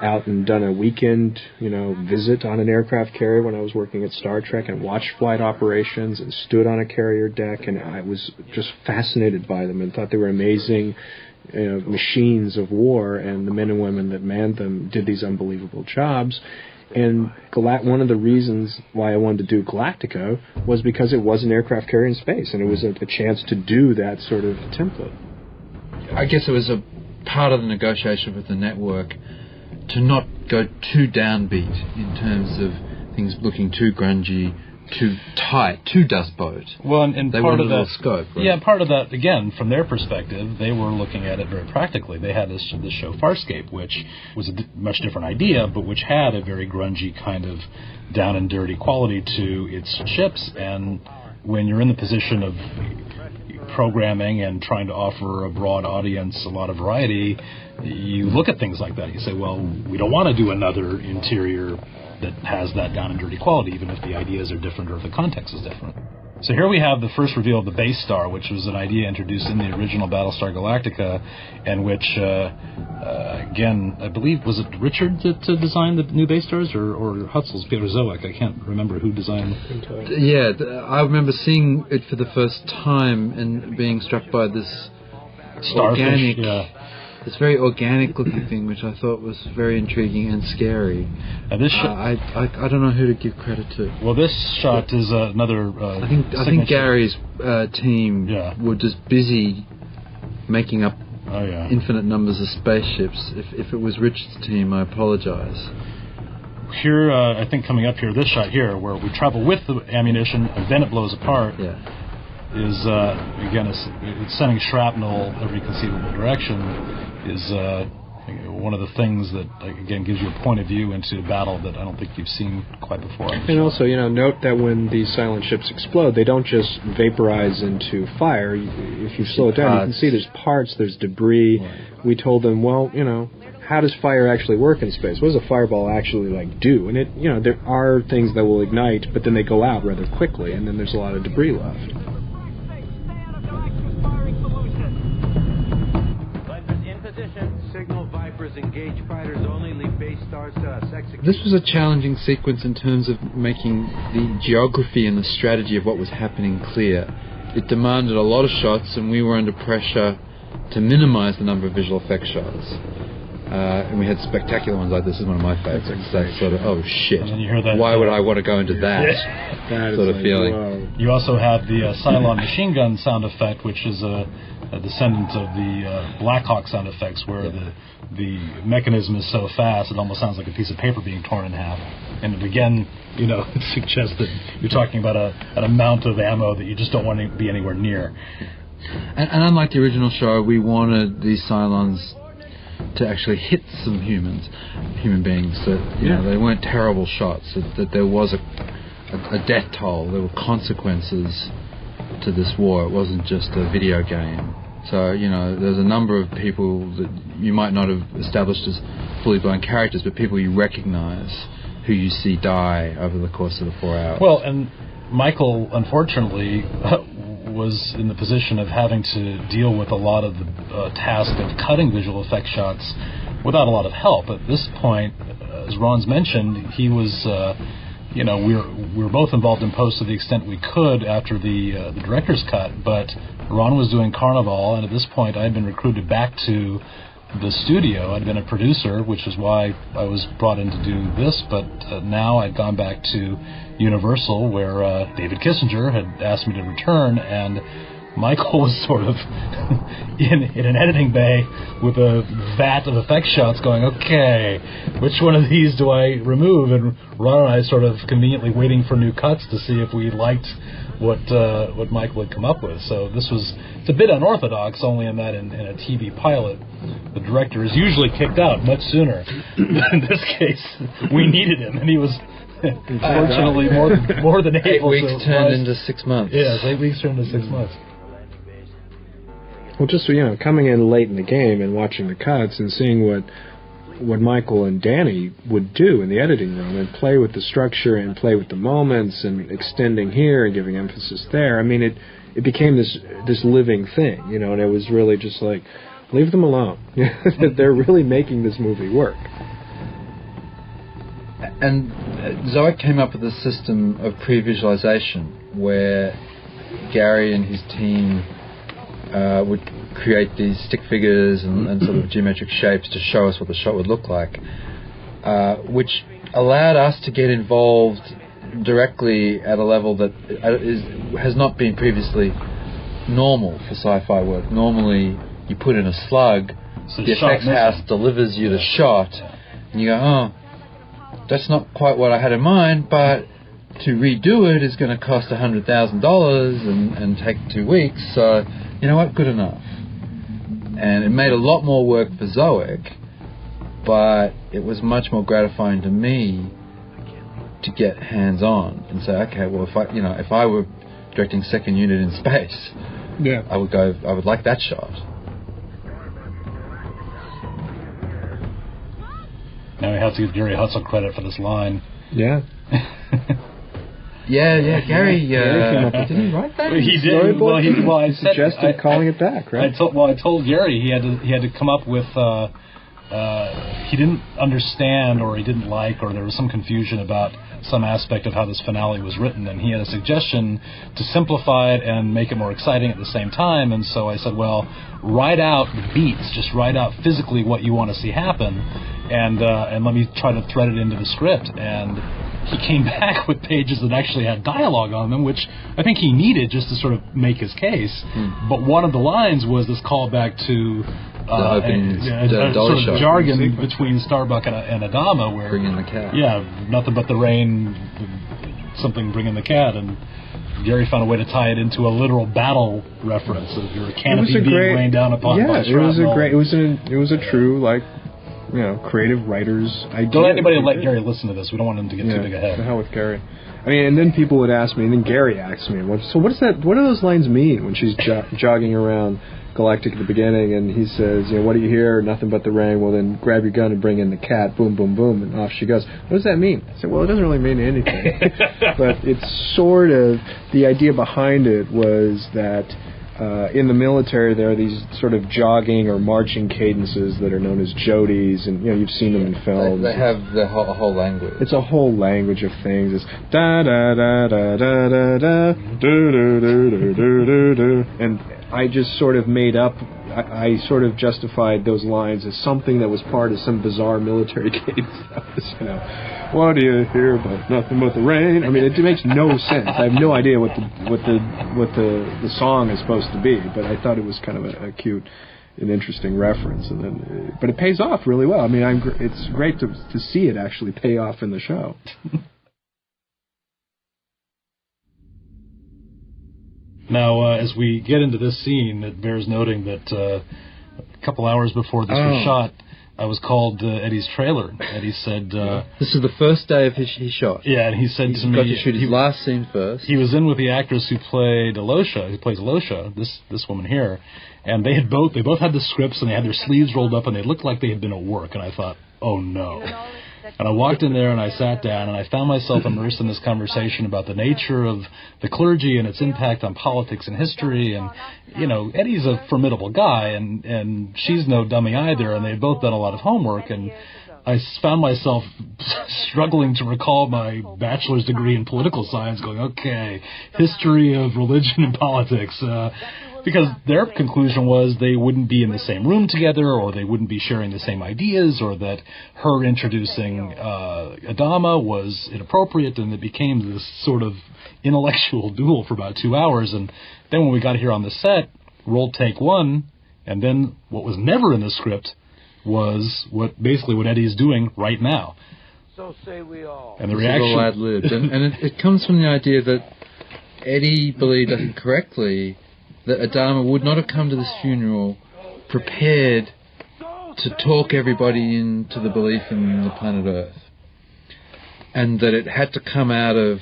S2: out and done a weekend, visit on an aircraft carrier when I was working at Star Trek, and watched flight operations and stood on a carrier deck. And I was just fascinated by them and thought they were amazing machines of war. And the men and women that manned them did these unbelievable jobs. And one of the reasons why I wanted to do Galactica was because it was an aircraft carrier in space, and it was a chance to do that sort of template.
S3: I guess it was a part of the negotiation with the network to not go too downbeat in terms of things looking too grungy, too tight, too Dust Boat.
S1: Well, and
S3: they
S1: part of
S3: wanted a
S1: that
S3: little scope. Right?
S1: Yeah, part of that, again, from their perspective, they were looking at it very practically. They had this show Farscape, which was a much different idea, but which had a very grungy kind of down and dirty quality to its ships. And when you're in the position of programming and trying to offer a broad audience a lot of variety, you look at things like that. You say, well, we don't want to do another interior that has that down and dirty quality, even if the ideas are different or if the context is different. So here we have the first reveal of the base star, which was an idea introduced in the original Battlestar Galactica, and which, again, I believe, was it Richard that designed the new base stars, or Hutzel's Peter Zoek? I can't remember who designed it.
S3: Yeah, I remember seeing it for the first time and being struck by this
S1: starfish,
S3: this very organic looking thing, which I thought was very intriguing and scary.
S1: This
S3: I don't know who to give credit to.
S1: Well, this shot is another.
S3: I think Gary's team were just busy making up infinite numbers of spaceships. If it was Richard's team, I apologize.
S1: Here, I think coming up here, this shot here, where we travel with the ammunition and then it blows apart.
S3: Yeah.
S1: Is again, it's sending shrapnel every conceivable direction. Is one of the things that again gives you a point of view into battle that I don't think you've seen quite before.
S2: And also, note that when these silent ships explode, they don't just vaporize into fire. If you slow it down, you can see there's parts, there's debris. Right. We told them, well, how does fire actually work in space? What does a fireball actually do? And it, there are things that will ignite, but then they go out rather quickly, and then there's a lot of debris left.
S5: Engage fighters only, leave base stars to us. Execute.
S3: This was a challenging sequence in terms of making the geography and the strategy of what was happening clear. It demanded a lot of shots, and we were under pressure to minimize the number of visual effects shots. And we had spectacular ones like this is one of my favorites. That sort of, oh shit,
S1: you hear that,
S3: why would I want to go into that sort of feeling?
S2: Whoa.
S1: You also have the Cylon machine gun sound effect, which is a descendant of the Black Hawk sound effects, where the mechanism is so fast it almost sounds like a piece of paper being torn in half. And it again, it suggests that you're talking about an amount of ammo that you just don't want to be anywhere near.
S3: And unlike the original show, we wanted these Cylons to actually hit some human beings, that they weren't terrible shots, that there was a death toll, there were consequences to this war. It wasn't just a video game. So, there's a number of people that you might not have established as fully blown characters, but people you recognize who you see die over the course of the 4 hours.
S1: Well, and Michael, unfortunately, was in the position of having to deal with a lot of the task of cutting visual effects shots without a lot of help. At this point, as Ron's mentioned, he was, we were both involved in post to the extent we could after the director's cut, but Ron was doing Carnival, and at this point I had been recruited back to the studio. I'd been a producer, which is why I was brought in to do this, but now I'd gone back to Universal, where David Kissinger had asked me to return, and Michael was sort of in an editing bay with a vat of effect shots going, okay, which one of these do I remove? And Ron and I sort of conveniently waiting for new cuts to see if we liked what Michael had come up with. So it's a bit unorthodox, only in that in a TV pilot, the director is usually kicked out much sooner. In this case, we needed him, and he was unfortunately more than able.
S3: 8 weeks turned into 6 months.
S1: Yes, 8 weeks turned into 6 months.
S2: Well, just, coming in late in the game and watching the cuts and seeing what Michael and Danny would do in the editing room and play with the structure and play with the moments and extending here and giving emphasis there. I mean, it became this living thing, and it was really just like, leave them alone. They're really making this movie work.
S3: And Zoic came up with a system of pre-visualization where Gary and his team would create these stick figures and sort of geometric shapes to show us what the shot would look like, which allowed us to get involved directly at a level that has not been previously normal for sci-fi work. Normally, you put in a slug, so the effects house delivers you the shot, and you go, oh, that's not quite what I had in mind, but to redo it is going to cost $100,000 and take 2 weeks, so you know what, good enough. And it made a lot more work for Zoic, but it was much more gratifying to me to get hands-on and say, okay, well, if I were directing second unit in space,
S2: yeah,
S3: I would like that shot.
S1: Now we have to give Gary Hutzel credit for this line.
S2: Yeah.
S3: Yeah, Gary came up with, did he write that?
S1: He did. Well, I
S2: suggested calling it back, right?
S1: I told Gary he had to come up with. He didn't understand, or he didn't like, or there was some confusion about some aspect of how this finale was written, and he had a suggestion to simplify it and make it more exciting at the same time. And so I said, well, write out the beats, just write out physically what you want to see happen, and let me try to thread it into the script. And he came back with pages that actually had dialogue on them, which I think he needed just to sort of make his case. But one of the lines was this callback to sort of jargon between Starbuck and Adama, where
S3: bringing the cat.
S1: Yeah, nothing but the rain, something bringing the cat, and Gary found a way to tie it into a literal battle reference of your canopy being rained down upon.
S2: Yeah, it was a true creative writer's idea.
S1: Don't anybody let Gary listen to this. We don't want him to get too big ahead.
S2: The hell with Gary. I mean, and then people would ask me, and then Gary asked me, so what do those lines mean when she's jogging around Galactic at the beginning, and he says, what do you hear? Nothing but the rain. Well, then grab your gun and bring in the cat. Boom, boom, boom, and off she goes. What does that mean? I said, well, it doesn't really mean anything. But it's sort of, the idea behind it was that in the military there are these sort of jogging or marching cadences that are known as jodies, and you've seen them in films.
S3: They have the whole language.
S2: It's a whole language of things. It's da da da da da da da do do do do do do, and I just sort of made up. I sort of justified those lines as something that was part of some bizarre military cadence. That was, what do you hear but nothing but the rain? I mean, it makes no sense. I have no idea what the song is supposed to be, but I thought it was kind of a cute and interesting reference. And then, but it pays off really well. I mean, it's great to see it actually pay off in the show.
S1: Now, as we get into this scene, it bears noting that a couple hours before this was shot, I was called Eddie's trailer. Eddie said...
S3: this is the first day of his shot.
S1: Yeah, and he said to me...
S3: Got to shoot his last scene first.
S1: He was in with the actress who plays Alosha, this woman here, and they both had the scripts, and they had their sleeves rolled up, and they looked like they had been at work, and I thought, oh no. And I walked in there and I sat down and I found myself immersed in this conversation about the nature of the clergy and its impact on politics and history. And, Eddie's a formidable guy and she's no dummy either. And they've both done a lot of homework. And I found myself struggling to recall my bachelor's degree in political science, going, okay, history of religion and politics. because their conclusion was they wouldn't be in the same room together, or they wouldn't be sharing the same ideas, or that her introducing Adama was inappropriate, and it became this sort of intellectual duel for about 2 hours. And then when we got here on the set, rolled take one, and then what was never in the script was what Eddie's doing right now.
S5: So say we all.
S3: And the reaction... It's all ad-libbed. and it comes from the idea that Eddie believed, I think correctly, that Adama would not have come to this funeral prepared to talk everybody into the belief in the planet Earth. And that it had to come out of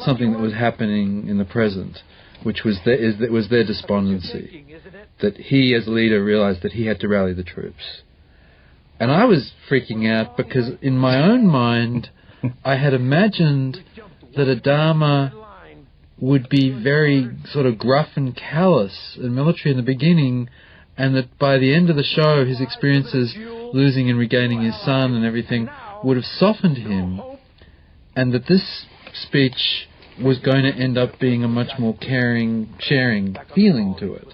S3: something that was happening in the present, which was their despondency. That he, as leader, realized that he had to rally the troops. And I was freaking out because in my own mind, I had imagined that Adama would be very sort of gruff and callous and military in the beginning, and that by the end of the show, his experiences losing and regaining his son and everything would have softened him, and that this speech was going to end up being a much more caring, sharing feeling to it.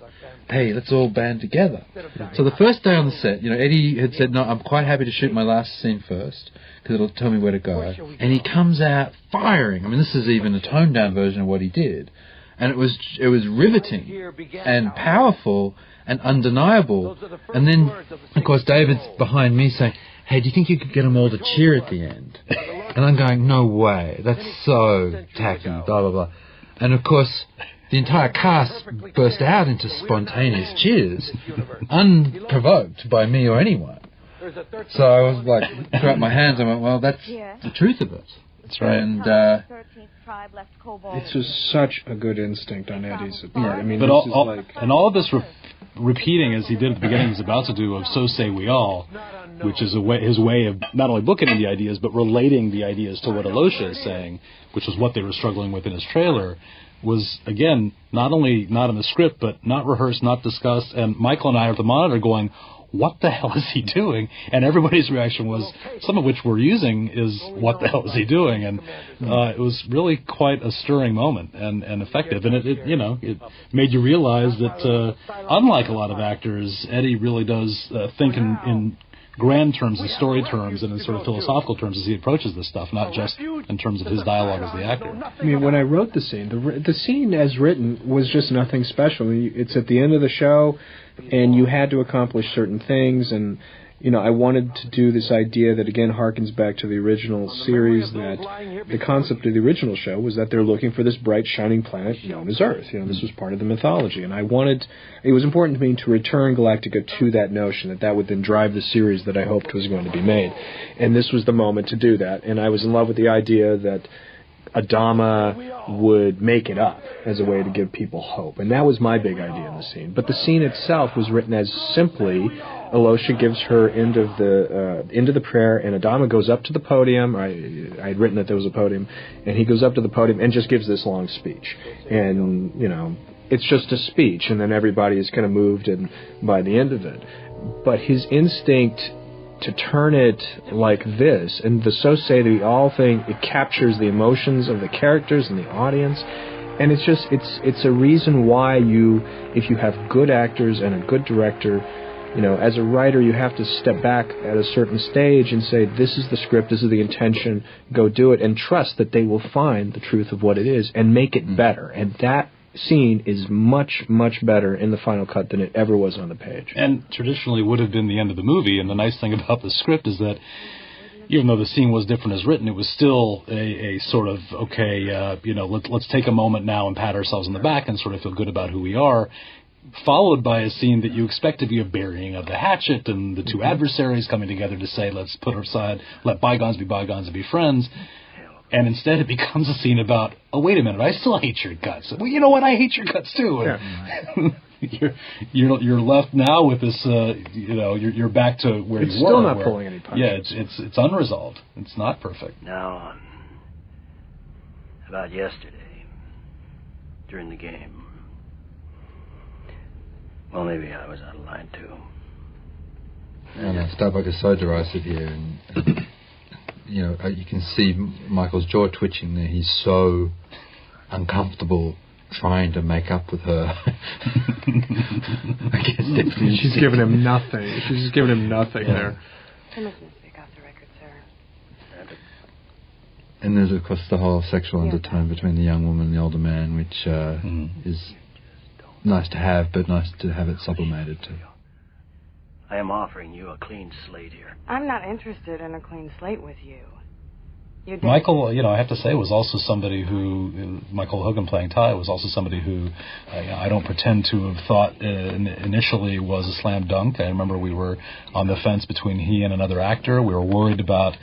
S3: Hey, let's all band together. So the first day on the set, Eddie had said, no, I'm quite happy to shoot my last scene first, because it'll tell me where to go. And he comes out firing. I mean, this is even a toned-down version of what he did. And it was riveting and powerful and undeniable. And then, of course, David's behind me saying, hey, do you think you could get them all to cheer at the end? And I'm going, no way. That's so tacky, blah, blah, blah. And, of course... the entire cast burst out into spontaneous cheers, unprovoked by me or anyone. So I was like, threw up my hands and went, well, that's the truth of it.
S1: That's right.
S3: And
S2: this was such a good instinct on Eddie's part. I mean,
S1: but all of this repeating, as he did at the beginning, he's about to do, of "So Say We All," which is his way of not only bookending the ideas, but relating the ideas to what Alosha is saying, which was what they were struggling with in his trailer, was, again, not only not in the script, but not rehearsed, not discussed, and Michael and I are at the monitor going, what the hell is he doing? And everybody's reaction was, some of which we're using, is, what the hell is he doing? And it was really quite a stirring moment and effective. And it made you realize that, unlike a lot of actors, Eddie really does think in grand terms and story terms and in sort of philosophical terms as he approaches this stuff, not just in terms of his dialogue as the actor.
S2: I mean, when I wrote the scene, the scene as written was just nothing special. I mean, it's at the end of the show, and you had to accomplish certain things, and I wanted to do this idea that, again, harkens back to the original series, that the concept of the original show was that they're looking for this bright, shining planet known as Earth. This was part of the mythology. And it was important to me to return Galactica to that notion, that would then drive the series that I hoped was going to be made. And this was the moment to do that. And I was in love with the idea that Adama would make it up as a way to give people hope. And that was my big idea in the scene. But the scene itself was written as simply, Alosha gives her end of the prayer, and Adama goes up to the podium. I had written that there was a podium, and he goes up to the podium and just gives this long speech. And, it's just a speech, and then everybody is kind of moved and by the end of it. But his instinct to turn it like this, and the "So Say We All" thing, it captures the emotions of the characters and the audience, and it's a reason why if you have good actors and a good director, as a writer, you have to step back at a certain stage and say, this is the script, this is the intention, go do it, and trust that they will find the truth of what it is and make it better. And that scene is much, much better in the final cut than it ever was on the page. And
S1: traditionally would have been the end of the movie, and the nice thing about the script is that even though the scene was different as written, it was still a sort of, let's take a moment now and pat ourselves on the back and sort of feel good about who we are, followed by a scene that you expect to be a burying of the hatchet and the two adversaries coming together to say, let's put aside, let bygones be bygones and be friends. And instead it becomes a scene about, oh, wait a minute, I still hate your guts. Well, you know what? I hate your guts too. Yeah. You're left now with this, you're back to where you were.
S2: It's still not pulling any punches.
S1: Yeah, it's unresolved. It's not perfect.
S7: Now, about yesterday, during the game. Well, maybe I was out of line too.
S3: And Starbuck is so derisive here, and you can see Michael's jaw twitching there. He's so uncomfortable trying to make up with her. I guess definitely
S2: She's giving him nothing. She's just giving him nothing there.
S9: I'm just going to speak off the record, sir.
S3: And there's, of course, the whole sexual undertone between the young woman and the older man, which is nice to have, but nice to have it sublimated too.
S7: I am offering you a clean slate here.
S9: I'm not interested in a clean slate with you.
S1: Michael, I have to say, was also somebody who, Michael Hogan playing Ty, was also somebody who I don't pretend to have thought initially was a slam dunk. I remember we were on the fence between he and another actor. We were worried about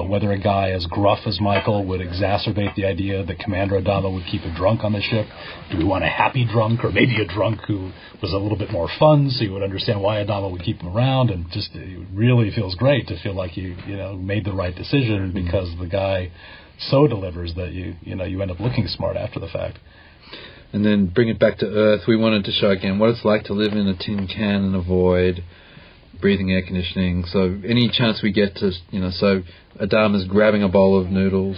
S1: whether a guy as gruff as Michael would exacerbate the idea that Commander Adama would keep a drunk on the ship. Do we want a happy drunk, or maybe a drunk who was a little bit more fun, so you would understand why Adama would keep him around? And just it really feels great to feel like you made the right decision, because the guy so delivers that you end up looking smart after the fact.
S3: And then bring it back to Earth. We wanted to show again what it's like to live in a tin can in a void, breathing air conditioning. So any chance we get to, so Adama's grabbing a bowl of noodles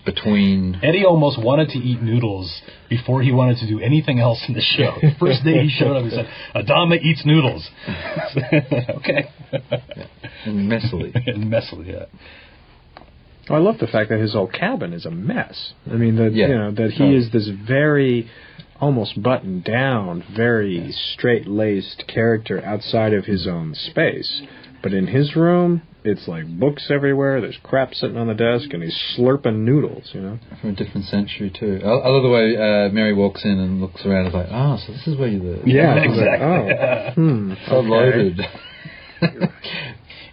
S3: between...
S1: Eddie almost wanted to eat noodles before he wanted to do anything else in the show. The first day he showed up, he said, Adama eats noodles. Okay.
S3: Yeah. And messily.
S1: Yeah.
S2: I love the fact that his whole cabin is a mess. I mean, that he is this very almost buttoned down, very straight-laced character outside of his own space. But in his room, it's like books everywhere, there's crap sitting on the desk, and he's slurping noodles,
S3: From a different century, too. I love the way Mary walks in and looks around and is like, so this is where you live.
S2: Yeah,
S1: exactly.
S3: So loaded.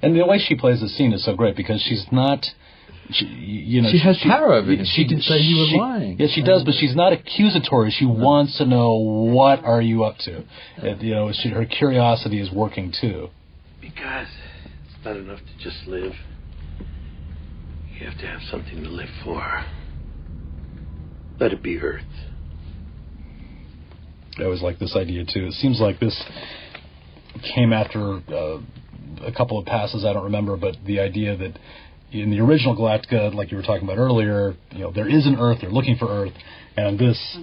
S1: And the way she plays the scene is so great, because she's not...
S3: She has power over him. She did say you were lying.
S1: Yeah, she does, but she's not accusatory. She wants to know, what are you up to? Her curiosity is working, too.
S10: Because it's not enough to just live. You have to have something to live for. Let it be Earth.
S1: I always like this idea, too. It seems like this came after a couple of passes, I don't remember, but the idea that in the original Galactica, like you were talking about earlier, there is an Earth, they're looking for Earth, and this,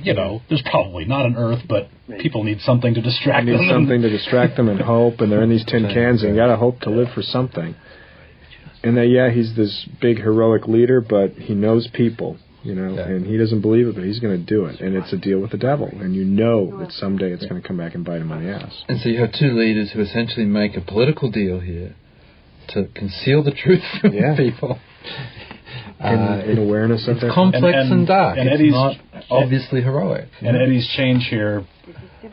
S1: there's probably not an Earth, but people need something to distract them.
S2: Something to distract them and hope, and they're in these tin cans, and you got to hope to live for something. And that, he's this big heroic leader, but he knows people, and he doesn't believe it, but he's going to do it, and it's a deal with the devil, and that someday it's going to come back and bite him on the ass.
S3: And so you have two leaders who essentially make a political deal here to conceal the truth from people.
S2: In awareness of
S3: it's complex and dark. And Eddie's not obviously heroic.
S1: And Eddie's change here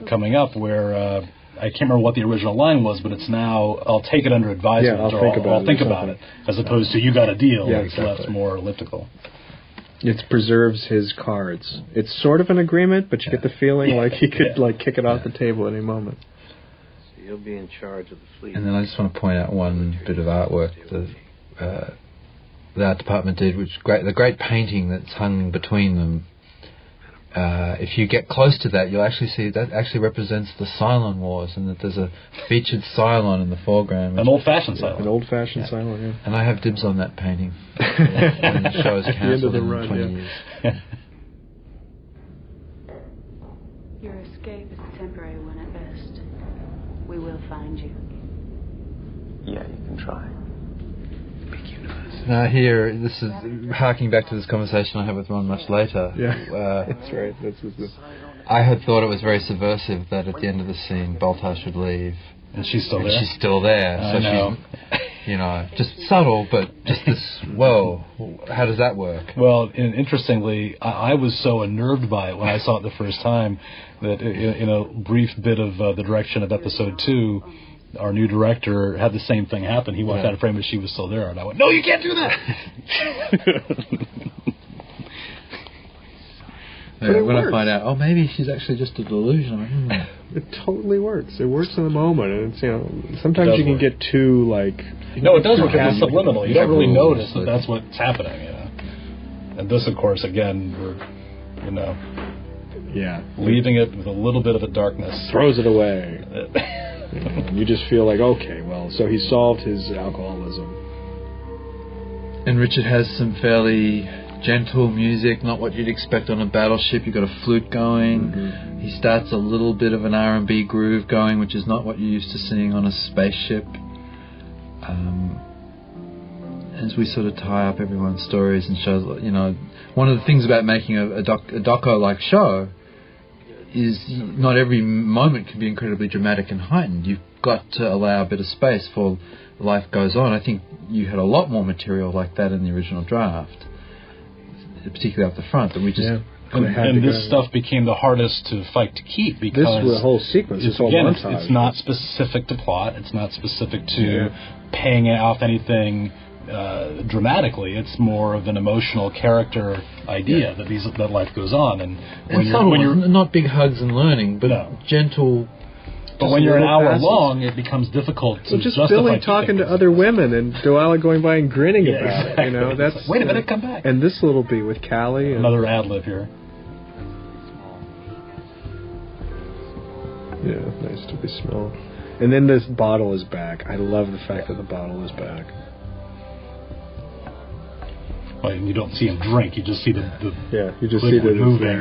S1: coming up, where I can't remember what the original line was, but it's now, I'll take it under advisement, I'll think about it, as opposed to you got a deal. It's less more elliptical.
S2: It preserves his cards. It's sort of an agreement, but you get the feeling like he could kick it off the table at any moment.
S10: He'll be in charge of the fleet.
S3: And then I just want to point out one bit of artwork the art department did, the great painting that's hung between them. If you get close to that, you'll actually see that actually represents the Cylon Wars, and that there's a featured Cylon in the foreground.
S1: An old-fashioned Cylon.
S2: An old-fashioned Cylon, yeah.
S3: And I have dibs on that painting. When the show is cancelled in 20 years.
S4: Your escape is a temporary one at best. We will find you.
S7: Yeah, you can try.
S3: Now here, this is harking back to this conversation I had with Ron much later.
S2: Yeah, that's right.
S3: I had thought it was very subversive that at the end of the scene, Baltar should leave.
S1: And she's still there?
S3: She's still there.
S1: I know.
S3: She's, just subtle, but just this, whoa, how does that work?
S1: Well, interestingly, I was so unnerved by it when I saw it the first time that in a brief bit of the direction of episode 2, our new director had the same thing happen. He walked out of frame and she was still there, and I went, no, you can't do that!
S3: When I find out, maybe she's actually just a delusion.
S2: It totally works. It works in the moment, and it's sometimes you can get too
S1: No, it does work. It's subliminal. You don't really notice that that's what's happening. And this, of course, again, we're leaving it with a little bit of a darkness.
S2: Throws it away. You just feel like, okay, well, so he solved his alcoholism.
S3: And Richard has some fairly gentle music, not what you'd expect on a battleship. You've got a flute going.
S2: Mm-hmm.
S3: He starts a little bit of an R&B groove going, which is not what you're used to seeing on a spaceship. As we sort of tie up everyone's stories and shows, one of the things about making a doco-like show is not every moment can be incredibly dramatic and heightened. You've got to allow a bit of space for life goes on. I think you had a lot more material like that in the original draft, particularly up the front, that we just...
S1: Yeah. And this stuff became the hardest to fight to keep because...
S2: This whole sequence, this whole montage.
S1: It's not specific to plot. It's not specific to paying off anything dramatically. It's more of an emotional character idea that life goes on. And when you're
S3: not big hugs and learning, but gentle...
S1: But when you're an hour long, it becomes difficult to
S2: just
S1: justify
S2: Billy talking to other women and Delilah going by and grinning about
S1: exactly.
S2: it. That's
S1: wait a minute, come back.
S2: And this little beat with Callie.
S1: Another ad lib here.
S2: Yeah, nice to be small. And then this bottle is back. I love the fact that the bottle is back.
S1: Well, and you don't see him drink. You just see the
S2: you just see the
S1: moving.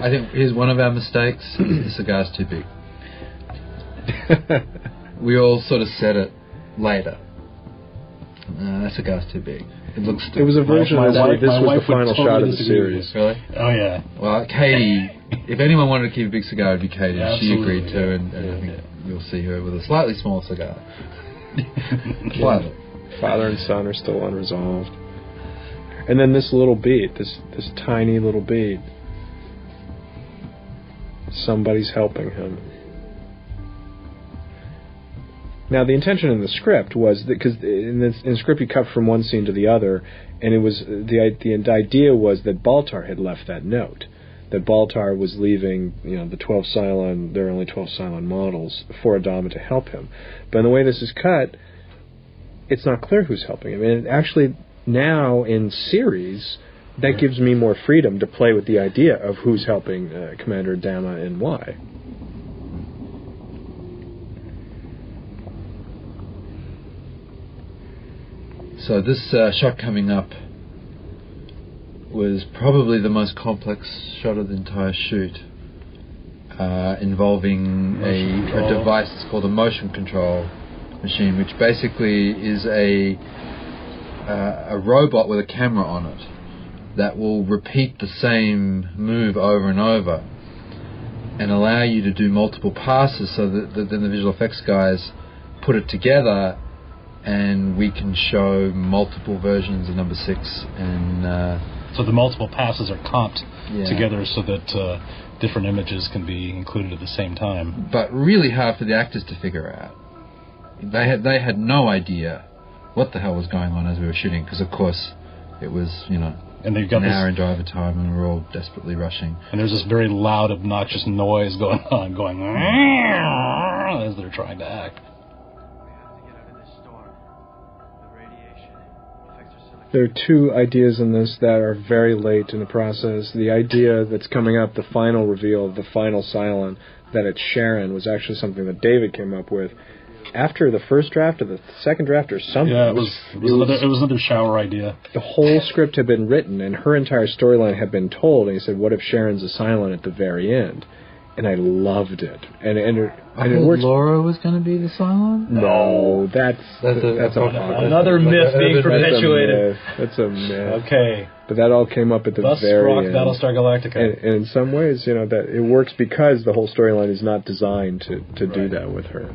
S3: I think here's one of our mistakes. The cigar's too big. We all sort of said it later. That cigar's too big. It looks stupid.
S2: It was a version of this was the final shot of the series.
S3: Really?
S1: Oh, yeah.
S3: Well, Katie, if anyone wanted to keep a big cigar, it'd be Katie.
S1: Yeah,
S3: she agreed to, and I think you'll see her with a slightly smaller cigar. Slightly.
S2: Father and son are still unresolved. And then this little beat, this tiny little beat. Somebody's helping him. Now, the intention in the script was that because in the script you cut from one scene to the other, and it was the idea was that Baltar had left that note, that Baltar was leaving, the 12 Cylon. There are only 12 Cylon models for Adama to help him. But in the way this is cut, it's not clear who's helping him. And actually, now in series, that gives me more freedom to play with the idea of who's helping Commander Adama and why.
S3: So this shot coming up was probably the most complex shot of the entire shoot, involving a device that's called a motion control machine, which basically is a robot with a camera on it that will repeat the same move over and over and allow you to do multiple passes, so that then the visual effects guys put it together and we can show multiple versions of number 6. And
S1: so the multiple passes are comped together so that different images can be included at the same time.
S3: But really hard for the actors to figure out. They had no idea what the hell was going on as we were shooting, because of course it was,
S1: and they've got
S3: an hour in driver time and we're all desperately rushing.
S1: And there's this very loud, obnoxious noise going as they're trying to act.
S2: There are two ideas in this that are very late in the process. The idea that's coming up, the final reveal of the final Cylon, that it's Sharon, was actually something that David came up with after the first draft or the second draft or something.
S1: Yeah, it was another shower idea.
S2: The whole script had been written and her entire storyline had been told, and he said, what if Sharon's a Cylon at the very end? And I loved it. And it works.
S3: Laura was going to be the Cylon?
S2: No, that's
S1: another myth being perpetuated.
S2: That's a myth.
S1: Okay.
S2: But that all came up at the very end.
S1: Battlestar Galactica.
S2: And in some ways, that it works because the whole storyline is not designed to do that with her.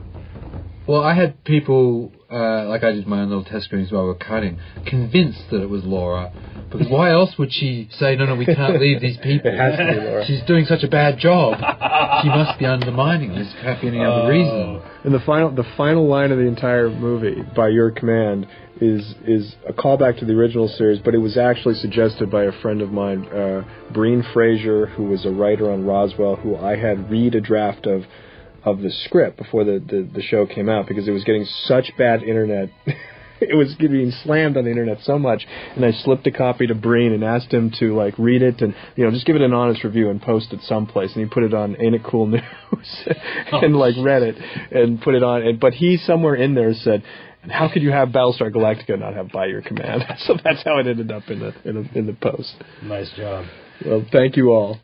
S3: Well, I had people, like I did my own little test screens while we were cutting, convinced that it was Laura. Because why else would she say, no, we can't leave these people?
S2: It has to be Laura.
S3: She's doing such a bad job. She must be undermining this. There can't be any other reason.
S2: And the final line of the entire movie, by your command, is a callback to the original series, but it was actually suggested by a friend of mine, Breen Fraser, who was a writer on Roswell, who I had read a draft of the script before the show came out, because it was getting such bad internet. It was getting slammed on the internet so much, and I slipped a copy to Breen and asked him to read it and just give it an honest review and post it someplace, and he put it on Ain't It Cool News and read it and put it on, but he somewhere in there said, And how could you have Battlestar Galactica not have By Your Command? So that's how it ended up in the post.
S1: Nice job.
S2: Well, thank you all.